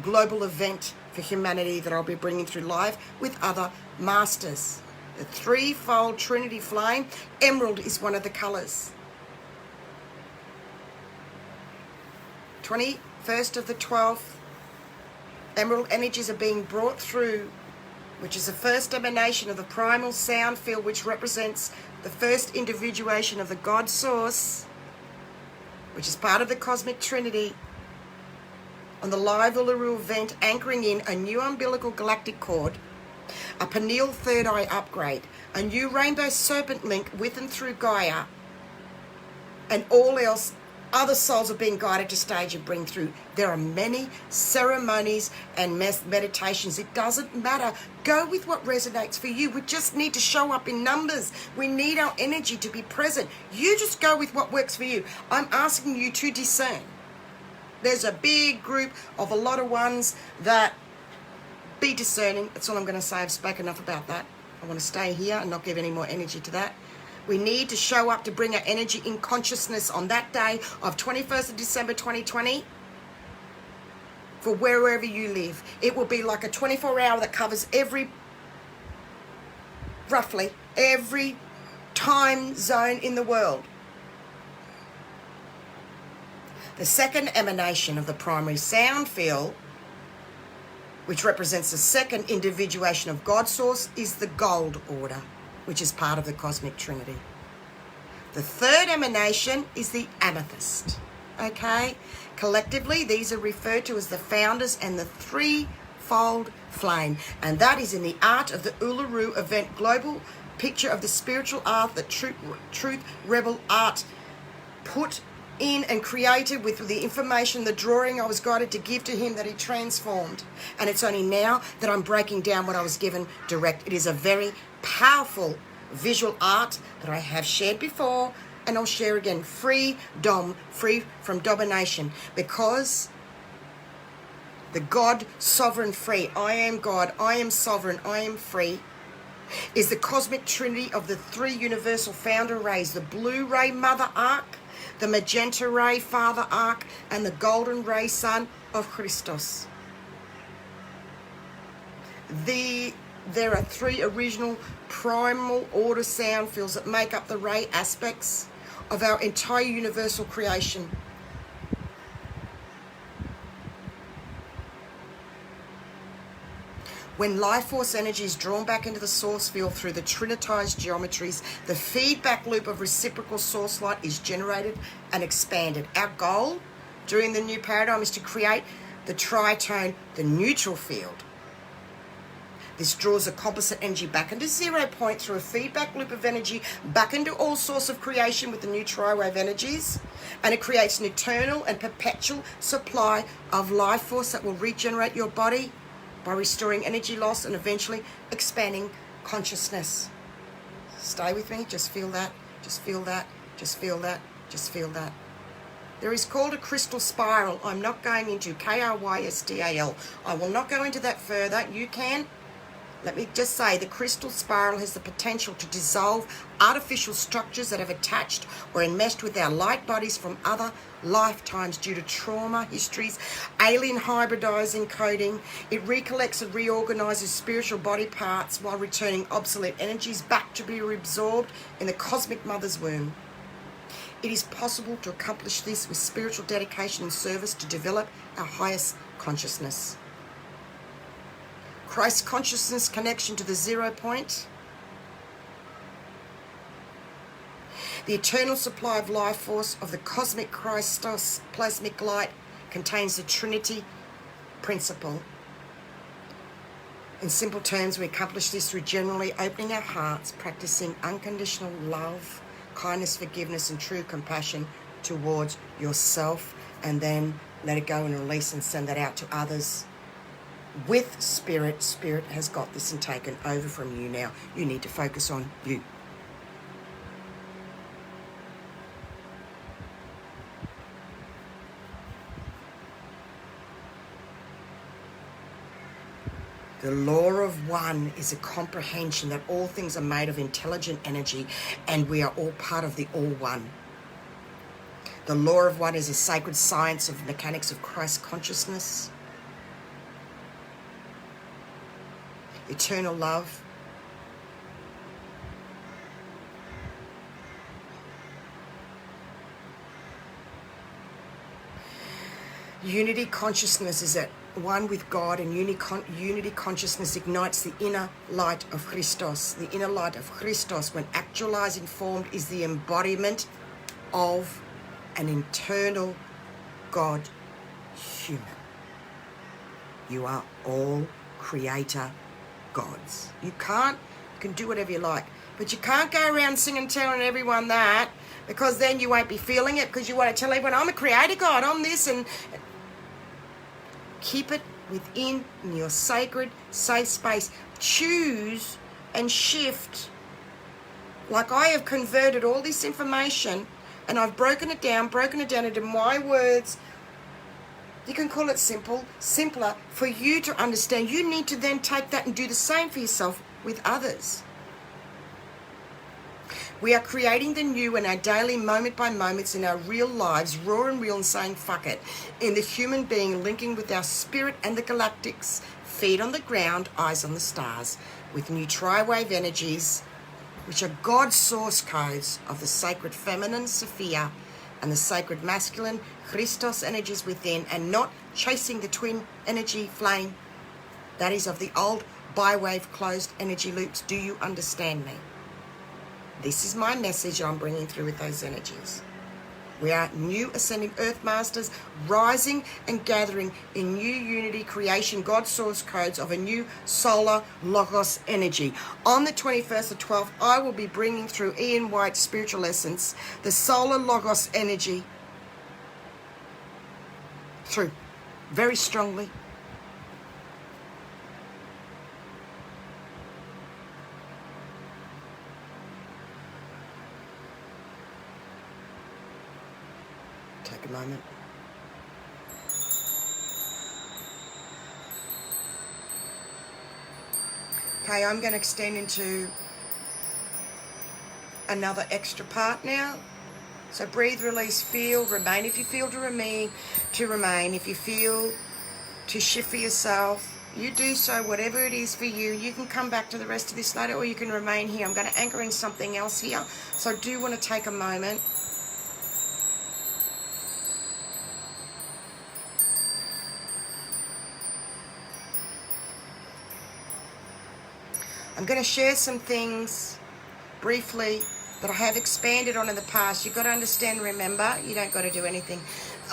global event for humanity that I'll be bringing through live with other masters. The threefold trinity flame, emerald is one of the colours. 21st of the 12th, emerald energies are being brought through, which is the first emanation of the primal sound field, which represents the first individuation of the God source, which is part of the cosmic trinity, on the live Uluru event, anchoring in a new umbilical galactic cord, a pineal third eye upgrade, a new rainbow serpent link with and through Gaia, and all else. Other souls are being guided to stage and bring through. There are many ceremonies and meditations. It doesn't matter. Go with what resonates for you. We just need to show up in numbers. We need our energy to be present. You just go with what works for you. I'm asking you to discern. There's a big group of a lot of ones that be discerning. That's all I'm going to say. I've spoken enough about that. I want to stay here and not give any more energy to that. We need to show up to bring our energy in consciousness on that day of 21st of December 2020 for wherever you live. It will be like a 24-hour that covers roughly every time zone in the world. The second emanation of the primary sound field, which represents the second individuation of God source, is the gold order, which is part of the cosmic trinity. The third emanation is the amethyst, okay? Collectively, these are referred to as the founders and the threefold flame, and that is in the art of the Uluru event, global picture of the spiritual art that Truth Rebel Art put in and created with the information, the drawing I was guided to give to him that he transformed. And it's only now that I'm breaking down what I was given direct. It is a very powerful visual art that I have shared before, and I'll share again. Free from domination, because the God sovereign free, I am God, I am sovereign, I am free, is the cosmic trinity of the three universal founder rays, the blue ray mother arc, the magenta ray father arc, and the golden ray son of Christos. There are three original primal order sound fields that make up the ray aspects of our entire universal creation. When life force energy is drawn back into the source field through the trinitized geometries, the feedback loop of reciprocal source light is generated and expanded. Our goal during the new paradigm is to create the tritone, the neutral field. This draws a composite energy back into 0 point through a feedback loop of energy back into all source of creation with the new TRIWAVE energies, and it creates an eternal and perpetual supply of life force that will regenerate your body by restoring energy loss and eventually expanding consciousness. Stay with me, just feel that, just feel that, just feel that, just feel that. There is called a crystal spiral. I'm not going into KRYSTAL. I will not go into that further. You can. Let me just say the crystal spiral has the potential to dissolve artificial structures that have attached or enmeshed with our light bodies from other lifetimes due to trauma, histories, alien hybridizing coding. It recollects and reorganizes spiritual body parts while returning obsolete energies back to be reabsorbed in the cosmic mother's womb. It is possible to accomplish this with spiritual dedication and service to develop our highest consciousness. Christ consciousness connection to the 0 point. The eternal supply of life force of the cosmic Christos plasmic light contains the Trinity principle. In simple terms, we accomplish this through generally opening our hearts, practicing unconditional love, kindness, forgiveness, and true compassion towards yourself, and then let it go and release and send that out to others. With Spirit, Spirit has got this and taken over from you now. You need to focus on you. The law of one is a comprehension that all things are made of intelligent energy and we are all part of the all one. The law of one is a sacred science of mechanics of Christ consciousness. Eternal love. Unity consciousness is at one with God, and unity consciousness ignites the inner light of Christos. The inner light of Christos, when actualized and formed, is the embodiment of an internal God human. You are all creator gods. You can do whatever you like, but you can't go around singing and telling everyone that, because then you won't be feeling it, because you want to tell everyone, I'm a creator God, I'm this, and keep it within your sacred, safe space. Choose and shift. Like I have converted all this information and I've broken it down into my words. You can call it simple, simpler for you to understand. You need to then take that and do the same for yourself with others. We are creating the new in our daily moment by moments in our real lives, raw and real, and saying fuck it. In the human being, linking with our spirit and the galactics, feet on the ground, eyes on the stars, with new TRIWAVE energies, which are God's source codes of the sacred feminine, Sophia, and the sacred masculine, Christos energies within, and not chasing the twin energy flame that is of the old bi-wave closed energy loops. Do you understand me? This is my message I'm bringing through with those energies. We are new ascending earth masters, rising and gathering in new unity creation, God source codes of a new solar logos energy. On the 21st of 12th, I will be bringing through Ian White's spiritual essence, the solar logos energy, through very strongly. Take a moment. Okay, I'm going to extend into another extra part now. So breathe, release, feel, remain. If you feel to remain, If you feel to shift for yourself, you do so, whatever it is for you. You can come back to the rest of this later, or you can remain here. I'm going to anchor in something else here. So I do want to take a moment I'm going to share some things briefly that I have expanded on in the past. You've got to understand, remember, you don't got to do anything.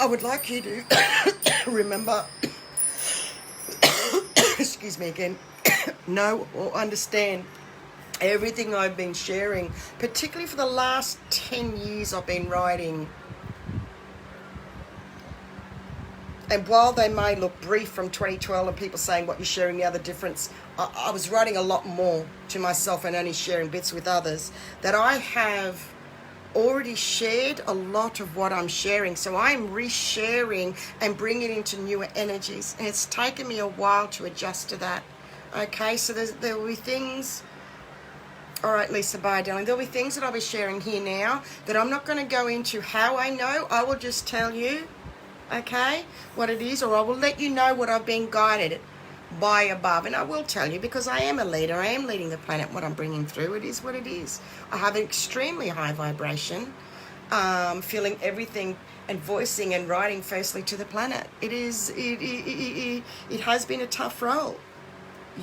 I would like you to remember, excuse me again, know or understand everything I've been sharing, particularly for the last 10 years I've been writing. And while they may look brief from 2012 and people saying what you're sharing, the other difference, I was writing a lot more to myself and only sharing bits with others, that I have already shared a lot of what I'm sharing. So I'm resharing and bringing it into newer energies. And it's taken me a while to adjust to that. Okay, so there will be things... All right, Lisa, bye, darling. There'll be things that I'll be sharing here now that I'm not going to go into how I know. I will just tell you, okay, what it is, or I will let you know what I've been guided by above. And I will tell you, because I am a leader. I am leading the planet, what I'm bringing through. It is what it is. I have an extremely high vibration, feeling everything and voicing and writing firstly to the planet. It has been a tough role.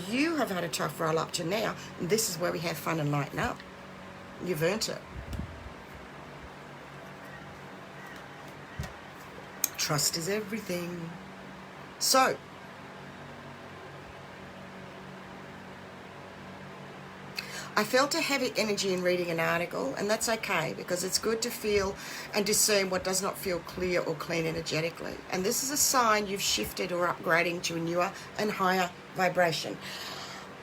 You have had a tough roll up to now, and this is where we have fun and lighten up. You've earned it. Trust is everything. So, I felt a heavy energy in reading an article, and that's okay, because it's good to feel and discern what does not feel clear or clean energetically. And this is a sign you've shifted or upgrading to a newer and higher vibration.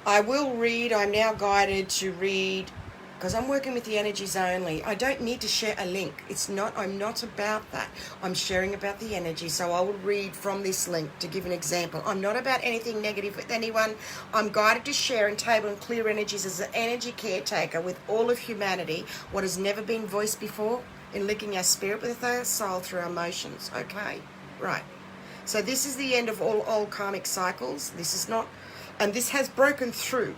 I will read, I'm now guided to read, because I'm working with the energies only. I don't need to share a link. I'm not about that. I'm sharing about the energy. So I will read from this link to give an example. I'm not about anything negative with anyone. I'm guided to share and table and clear energies as an energy caretaker with all of humanity, what has never been voiced before, in linking our spirit with our soul through our emotions. Okay, right. So this is the end of all old karmic cycles. This is not, and this has broken through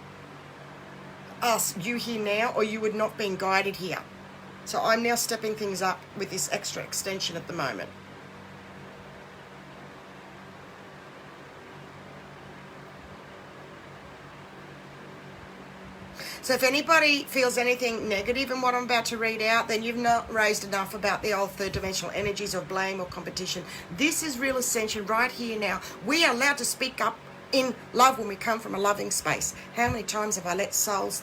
us, you here now, or you would not been guided here. So I'm now stepping things up with this extra extension at the moment. So if anybody feels anything negative in what I'm about to read out, then you've not raised enough about the old third dimensional energies of blame or competition. This is real ascension right here now. We are allowed to speak up in love when we come from a loving space. How many times have I let souls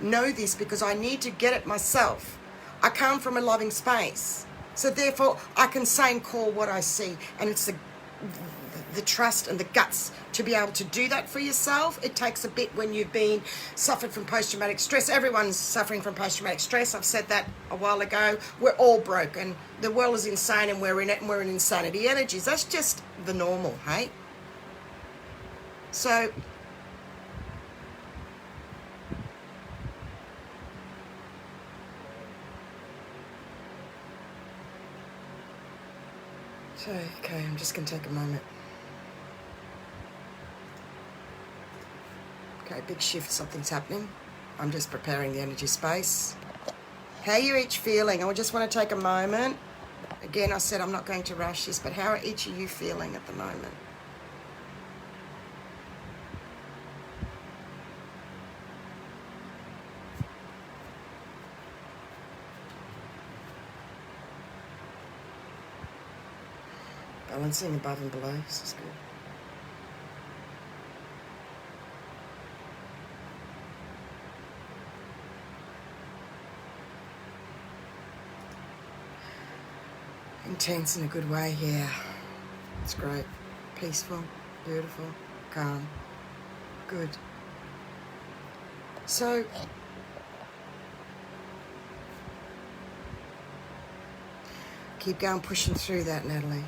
know this, because I need to get it myself. I come from a loving space, so therefore I can say and call what I see, and it's the trust and the guts to be able to do that for yourself. It takes a bit when you've been suffered from post-traumatic stress. Everyone's suffering from post-traumatic stress. I've said that a while ago. We're all broken. The world is insane and we're in it, and we're in insanity energies. That's just the normal, hey? So, okay, I'm just going to take a moment. Okay, big shift, something's happening. I'm just preparing the energy space. How are you each feeling? I just want to take a moment. Again, I said I'm not going to rush this, but how are each of you feeling at the moment? Balancing above and below, this is good. Intense in a good way, yeah. It's great. Peaceful, beautiful, calm, good. So, keep going, pushing through that, Natalie.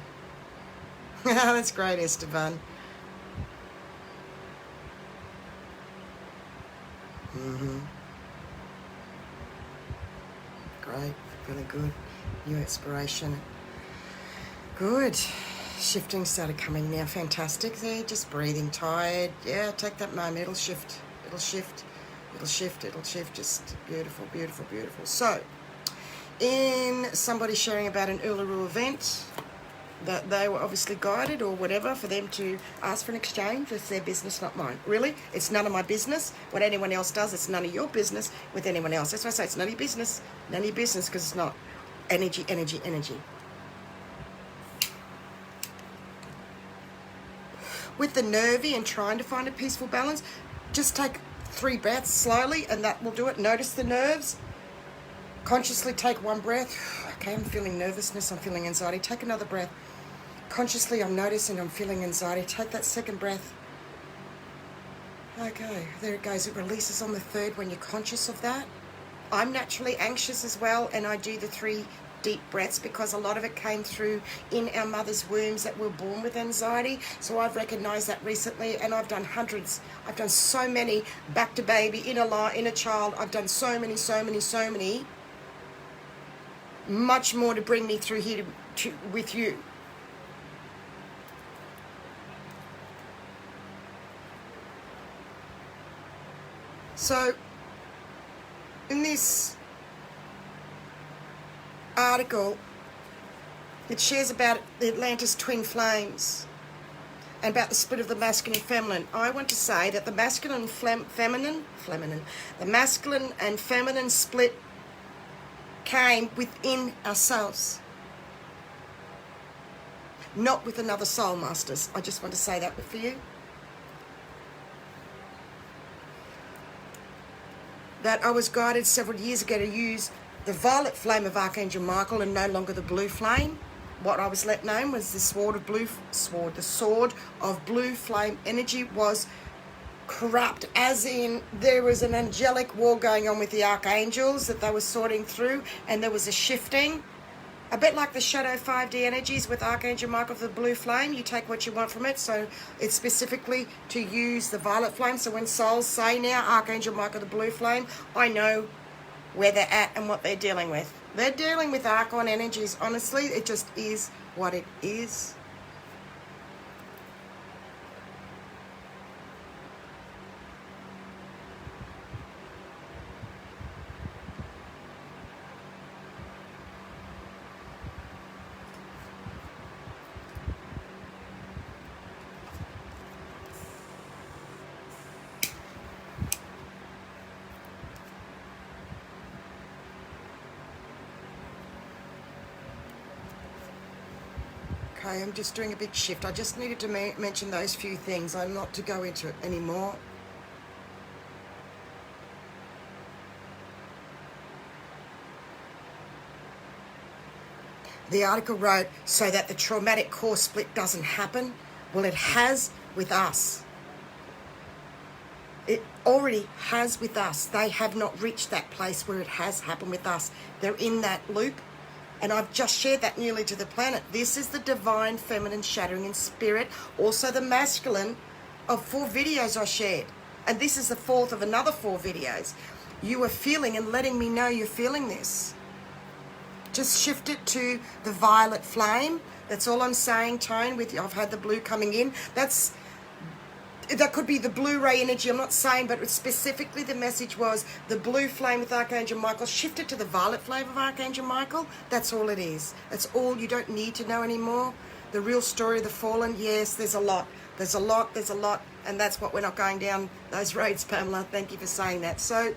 That's great, Esteban. Great, really good. New inspiration. Good. Shifting started coming now. Fantastic there. Just breathing, tired. Yeah, take that moment. It'll shift. It'll shift. It'll shift. It'll shift. Just beautiful, beautiful, beautiful. So, in somebody sharing about an Uluru event, that they were obviously guided or whatever for them to ask for an exchange. It's their business, not mine. Really, it's none of my business. What anyone else does, it's none of your business with anyone else. That's why I say it's none of your business. None of your business, because it's not. Energy, energy, energy. With the nervy and trying to find a peaceful balance, just take 3 breaths slowly and that will do it. Notice the nerves. Consciously take 1 breath. Okay, I'm feeling nervousness, I'm feeling anxiety. Take another breath. Consciously, I'm noticing I'm feeling anxiety. Take that 2nd breath. Okay, there it goes. It releases on the 3rd when you're conscious of that. I'm naturally anxious as well, and I do the 3 deep breaths because a lot of it came through in our mother's wombs that we're born with anxiety. So I've recognized that recently, and I've done hundreds. I've done so many back to baby, inner child. I've done so many. Much more to bring me through here with you. So in this article, it shares about the Atlantis twin flames and about the split of the masculine and feminine. I want to say that the masculine and feminine, the masculine and feminine split came within ourselves, not with another soul masters. I just want to say that for you. That I was guided several years ago to use the violet flame of Archangel Michael and no longer the blue flame. What I was let known was the sword of blue flame energy was corrupt, as in there was an angelic war going on with the archangels that they were sorting through, and there was a shifting. A bit like the shadow 5D energies with Archangel Michael of the blue flame, you take what you want from it. So it's specifically to use the violet flame. So when souls say now Archangel Michael the blue flame, I know where they're at and what they're dealing with. They're dealing with Archon energies. Honestly, it just is what it is. Okay, I'm just doing a big shift. I just needed to mention those few things. I'm not to go into it anymore. The article wrote, so that the traumatic core split doesn't happen. Well, it has with us. It already has with us. They have not reached that place where it has happened with us. They're in that loop. And I've just shared that newly to the planet. This is the divine feminine shattering in spirit. Also the masculine of 4 videos I shared. And this is the 4th of another 4 videos. You are feeling and letting me know you're feeling this. Just shift it to the violet flame. That's all I'm saying, Tone. I've had the blue coming in. That could be the Blu-ray energy, I'm not saying, but specifically the message was the blue flame with Archangel Michael shifted to the violet flame of Archangel Michael. That's all it is. That's all. You don't need to know anymore. The real story of the fallen, yes, there's a lot. There's a lot, and that's what we're not going down those roads, Pamela. Thank you for saying that. So,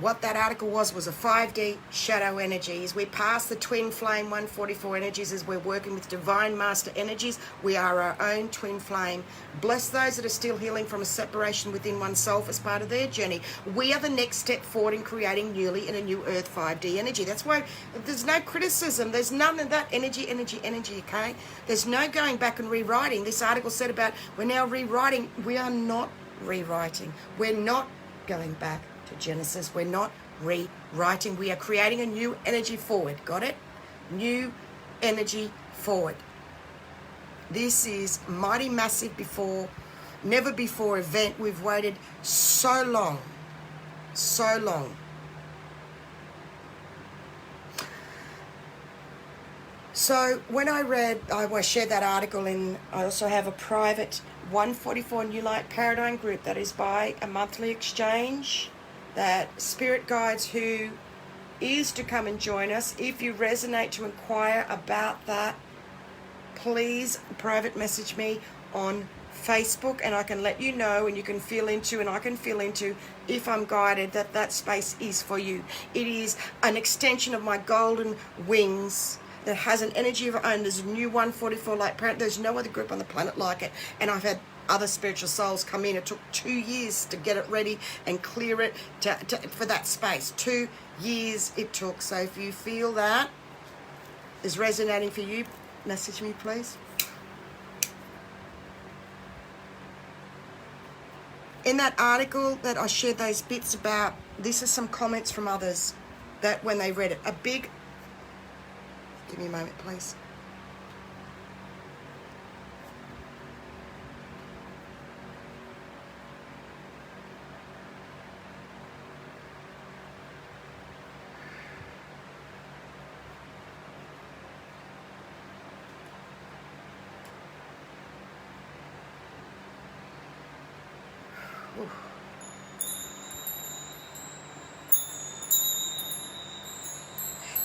what that article was a 5D shadow energies. We passed the twin flame 144 energies as we're working with divine master energies. We are our own twin flame. Bless those that are still healing from a separation within oneself as part of their journey. We are the next step forward in creating newly in a new earth 5D energy. That's why there's no criticism. There's none of that energy, okay? There's no going back and rewriting. This article said about we're now rewriting. We are not rewriting. We're not going back to Genesis. We're not rewriting. We are creating a new energy forward. Got it? New energy forward. This is mighty massive never before event. We've waited so long. So long. So when I shared that article I also have a private 144 New Light Paradigm group that is by a monthly exchange. that spirit guides who is to come and join us. If you resonate to inquire about that, please private message me on Facebook, and I can let you know, and you can feel into, and I can feel into, if I'm guided, that that space is for you. It is an extension of my golden wings that has an energy of its own. There's a new 144 light planet. There's no other group on the planet like it, and I've had other spiritual souls come in. It took 2 years to get it ready and clear it for that space. 2 years it took. So if you feel that is resonating for you, message me, please. In that article that I shared those bits about, these are some comments from others that when they read it, give me a moment, please.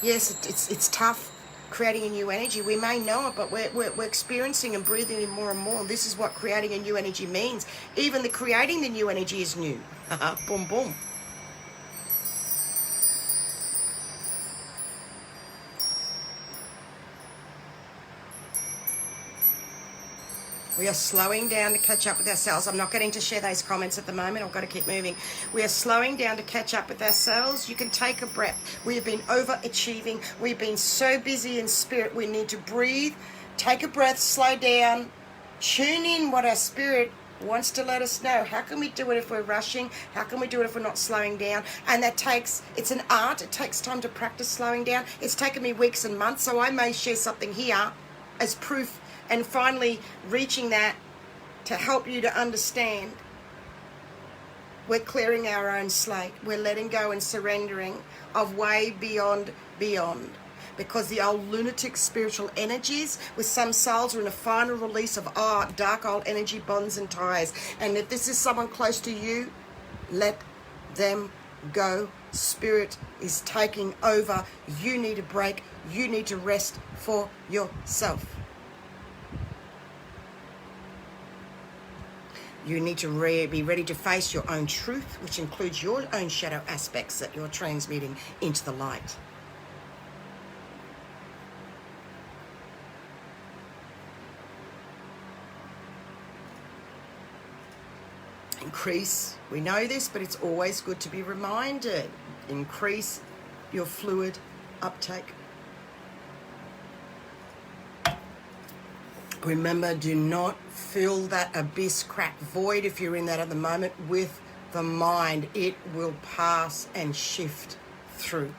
Yes, it's tough creating a new energy. We may know it, but we're experiencing and breathing it more and more. This is what creating a new energy means. Even the creating the new energy is new. Boom, boom. We are slowing down to catch up with ourselves. I'm not getting to share those comments at the moment. I've got to keep moving. We are slowing down to catch up with ourselves. You can take a breath. We have been overachieving. We've been so busy in spirit. We need to breathe, take a breath, slow down, tune in what our spirit wants to let us know. How can we do it if we're rushing? How can we do it if we're not slowing down? And it's an art. It takes time to practice slowing down. It's taken me weeks and months, so I may share something here as proof, and finally reaching that to help you to understand. We're clearing our own slate. We're letting go and surrendering of way beyond. Because the old lunatic spiritual energies with some souls are in a final release of dark old energy bonds and ties. And if this is someone close to you, let them go. Spirit is taking over. You need a break. You need to rest for yourself. You need to be ready to face your own truth, which includes your own shadow aspects that you're transmuting into the light. Increase, we know this, but it's always good to be reminded. Increase your fluid uptake. Remember, do not fill that abyss, crack, void, if you're in that at the moment, with the mind. It will pass and shift through.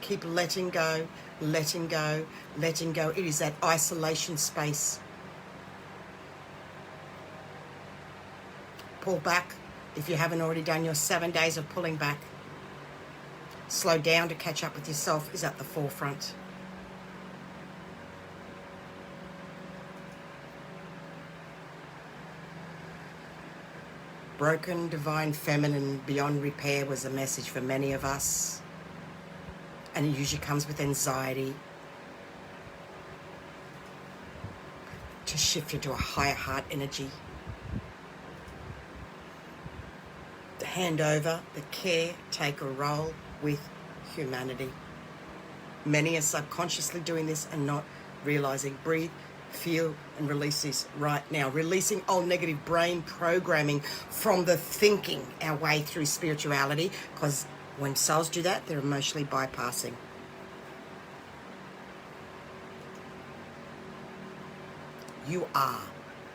Keep letting go, letting go, letting go. It is that isolation space. Pull back if you haven't already done your 7 days of pulling back. Slow down to catch up with yourself is at the forefront. Broken, divine, feminine, beyond repair was a message for many of us. And it usually comes with anxiety. To shift into a higher heart energy. To hand over the caretaker role with humanity. Many are subconsciously doing this and not realizing. Breathe, feel, and release this right now. Releasing old negative brain programming from the thinking our way through spirituality, because when souls do that, they're emotionally bypassing. You are,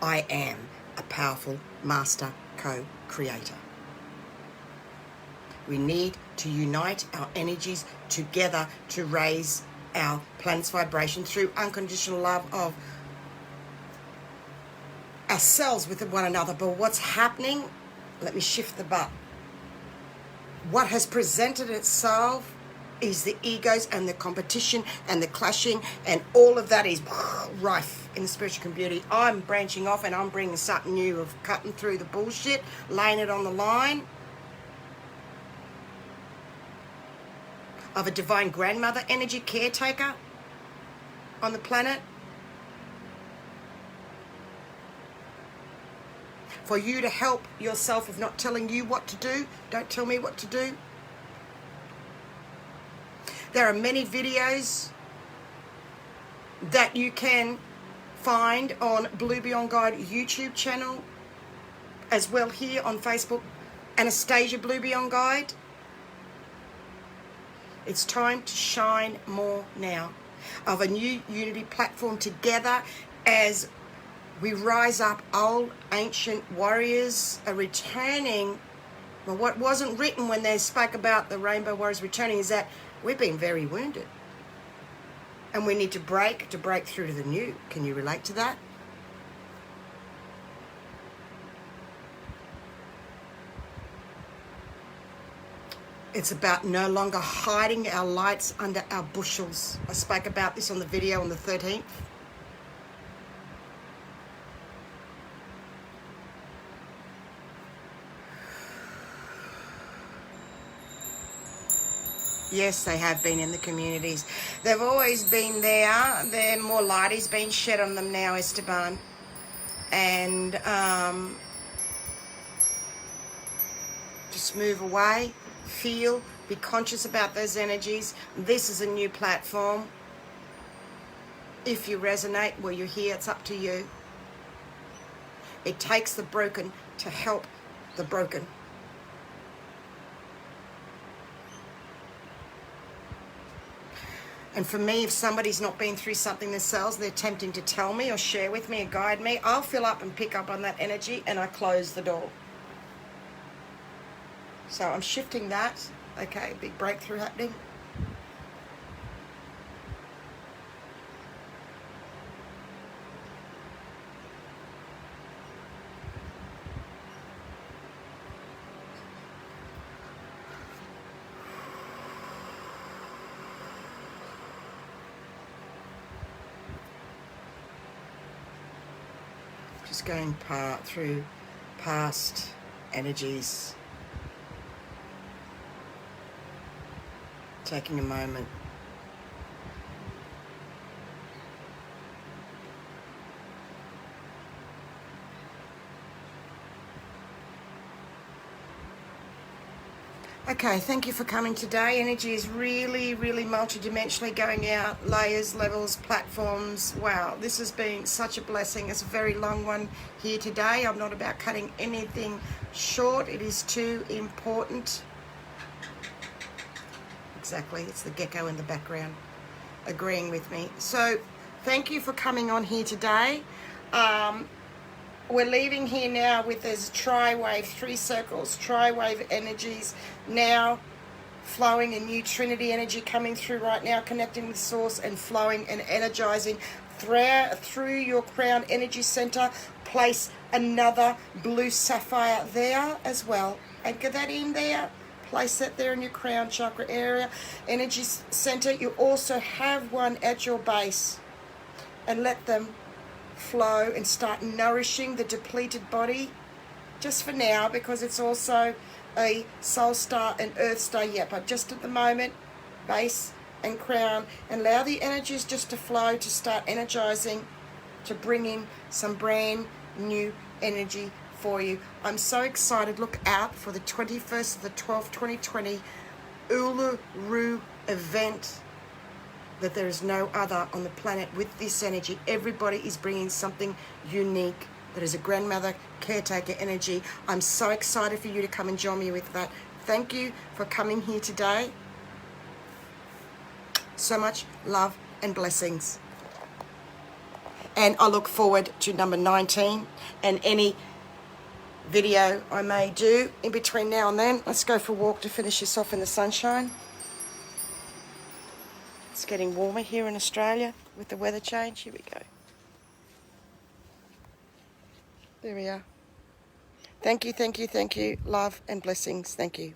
I am, a powerful master co-creator. We need to unite our energies together to raise our planet's vibration through unconditional love of ourselves with one another. But what's happening, let me shift the butt. What has presented itself is the egos and the competition and the clashing, and all of that is rife. in the spiritual community. I'm branching off and I'm bringing something new of cutting through the bullshit, laying it on the line of a divine grandmother energy caretaker on the planet. For you to help yourself of not telling you what to do. Don't tell me what to do. There are many videos that you can find on Blue Beyond Guide YouTube channel, as well here on Facebook, Anastasia Blue Beyond Guide. It's time to shine more now of a new unity platform together as we rise up. Old ancient warriors are returning. Well, what wasn't written when they spoke about the rainbow warriors returning is that we've been very wounded. And we need to break through to the new. Can you relate to that? It's about no longer hiding our lights under our bushels. I spoke about this on the video on the 13th. Yes, they have been in the communities. They've always been there. More light is being shed on them now, Esteban. And just move away, feel, be conscious about those energies. This is a new platform. If you resonate, well, you're here, it's up to you. It takes the broken to help the broken. And for me, if somebody's not been through something themselves, they're attempting to tell me or share with me or guide me, I'll fill up and pick up on that energy and I close the door. So I'm shifting that. Okay, big breakthrough happening. Just going through past energies. Taking a moment. Okay, thank you for coming today. Energy is really, really multidimensionally going out. Layers, levels, platforms. Wow, this has been such a blessing. It's a very long one here today. I'm not about cutting anything short. It is too important. Exactly, it's the gecko in the background agreeing with me. So thank you for coming on here today. We're leaving here now with this TRIWAVE, 3 circles, TRIWAVE energies now flowing, a new Trinity energy coming through right now, connecting with Source and flowing and energizing through your crown energy center. Place another blue sapphire there as well. Anchor that in there. Place that there in your crown chakra area, energy center. You also have one at your base, and let them flow and start nourishing the depleted body just for now, because it's also a soul star and earth star yet, but just at the moment, base and crown, and allow the energies just to flow, to start energizing, to bring in some brand new energy for you. I'm so excited. Look out for the 21st of the 12th, 2020 Uluru event, that there is no other on the planet with this energy. Everybody is bringing something unique that is a grandmother caretaker energy. I'm so excited for you to come and join me with that. Thank you for coming here today. So much love and blessings. And I look forward to number 19 and any video I may do in between now and then. Let's go for a walk to finish this off in the sunshine. It's getting warmer here in Australia with the weather change. Here we go. There we are. Thank you, thank you, thank you. Love and blessings. Thank you.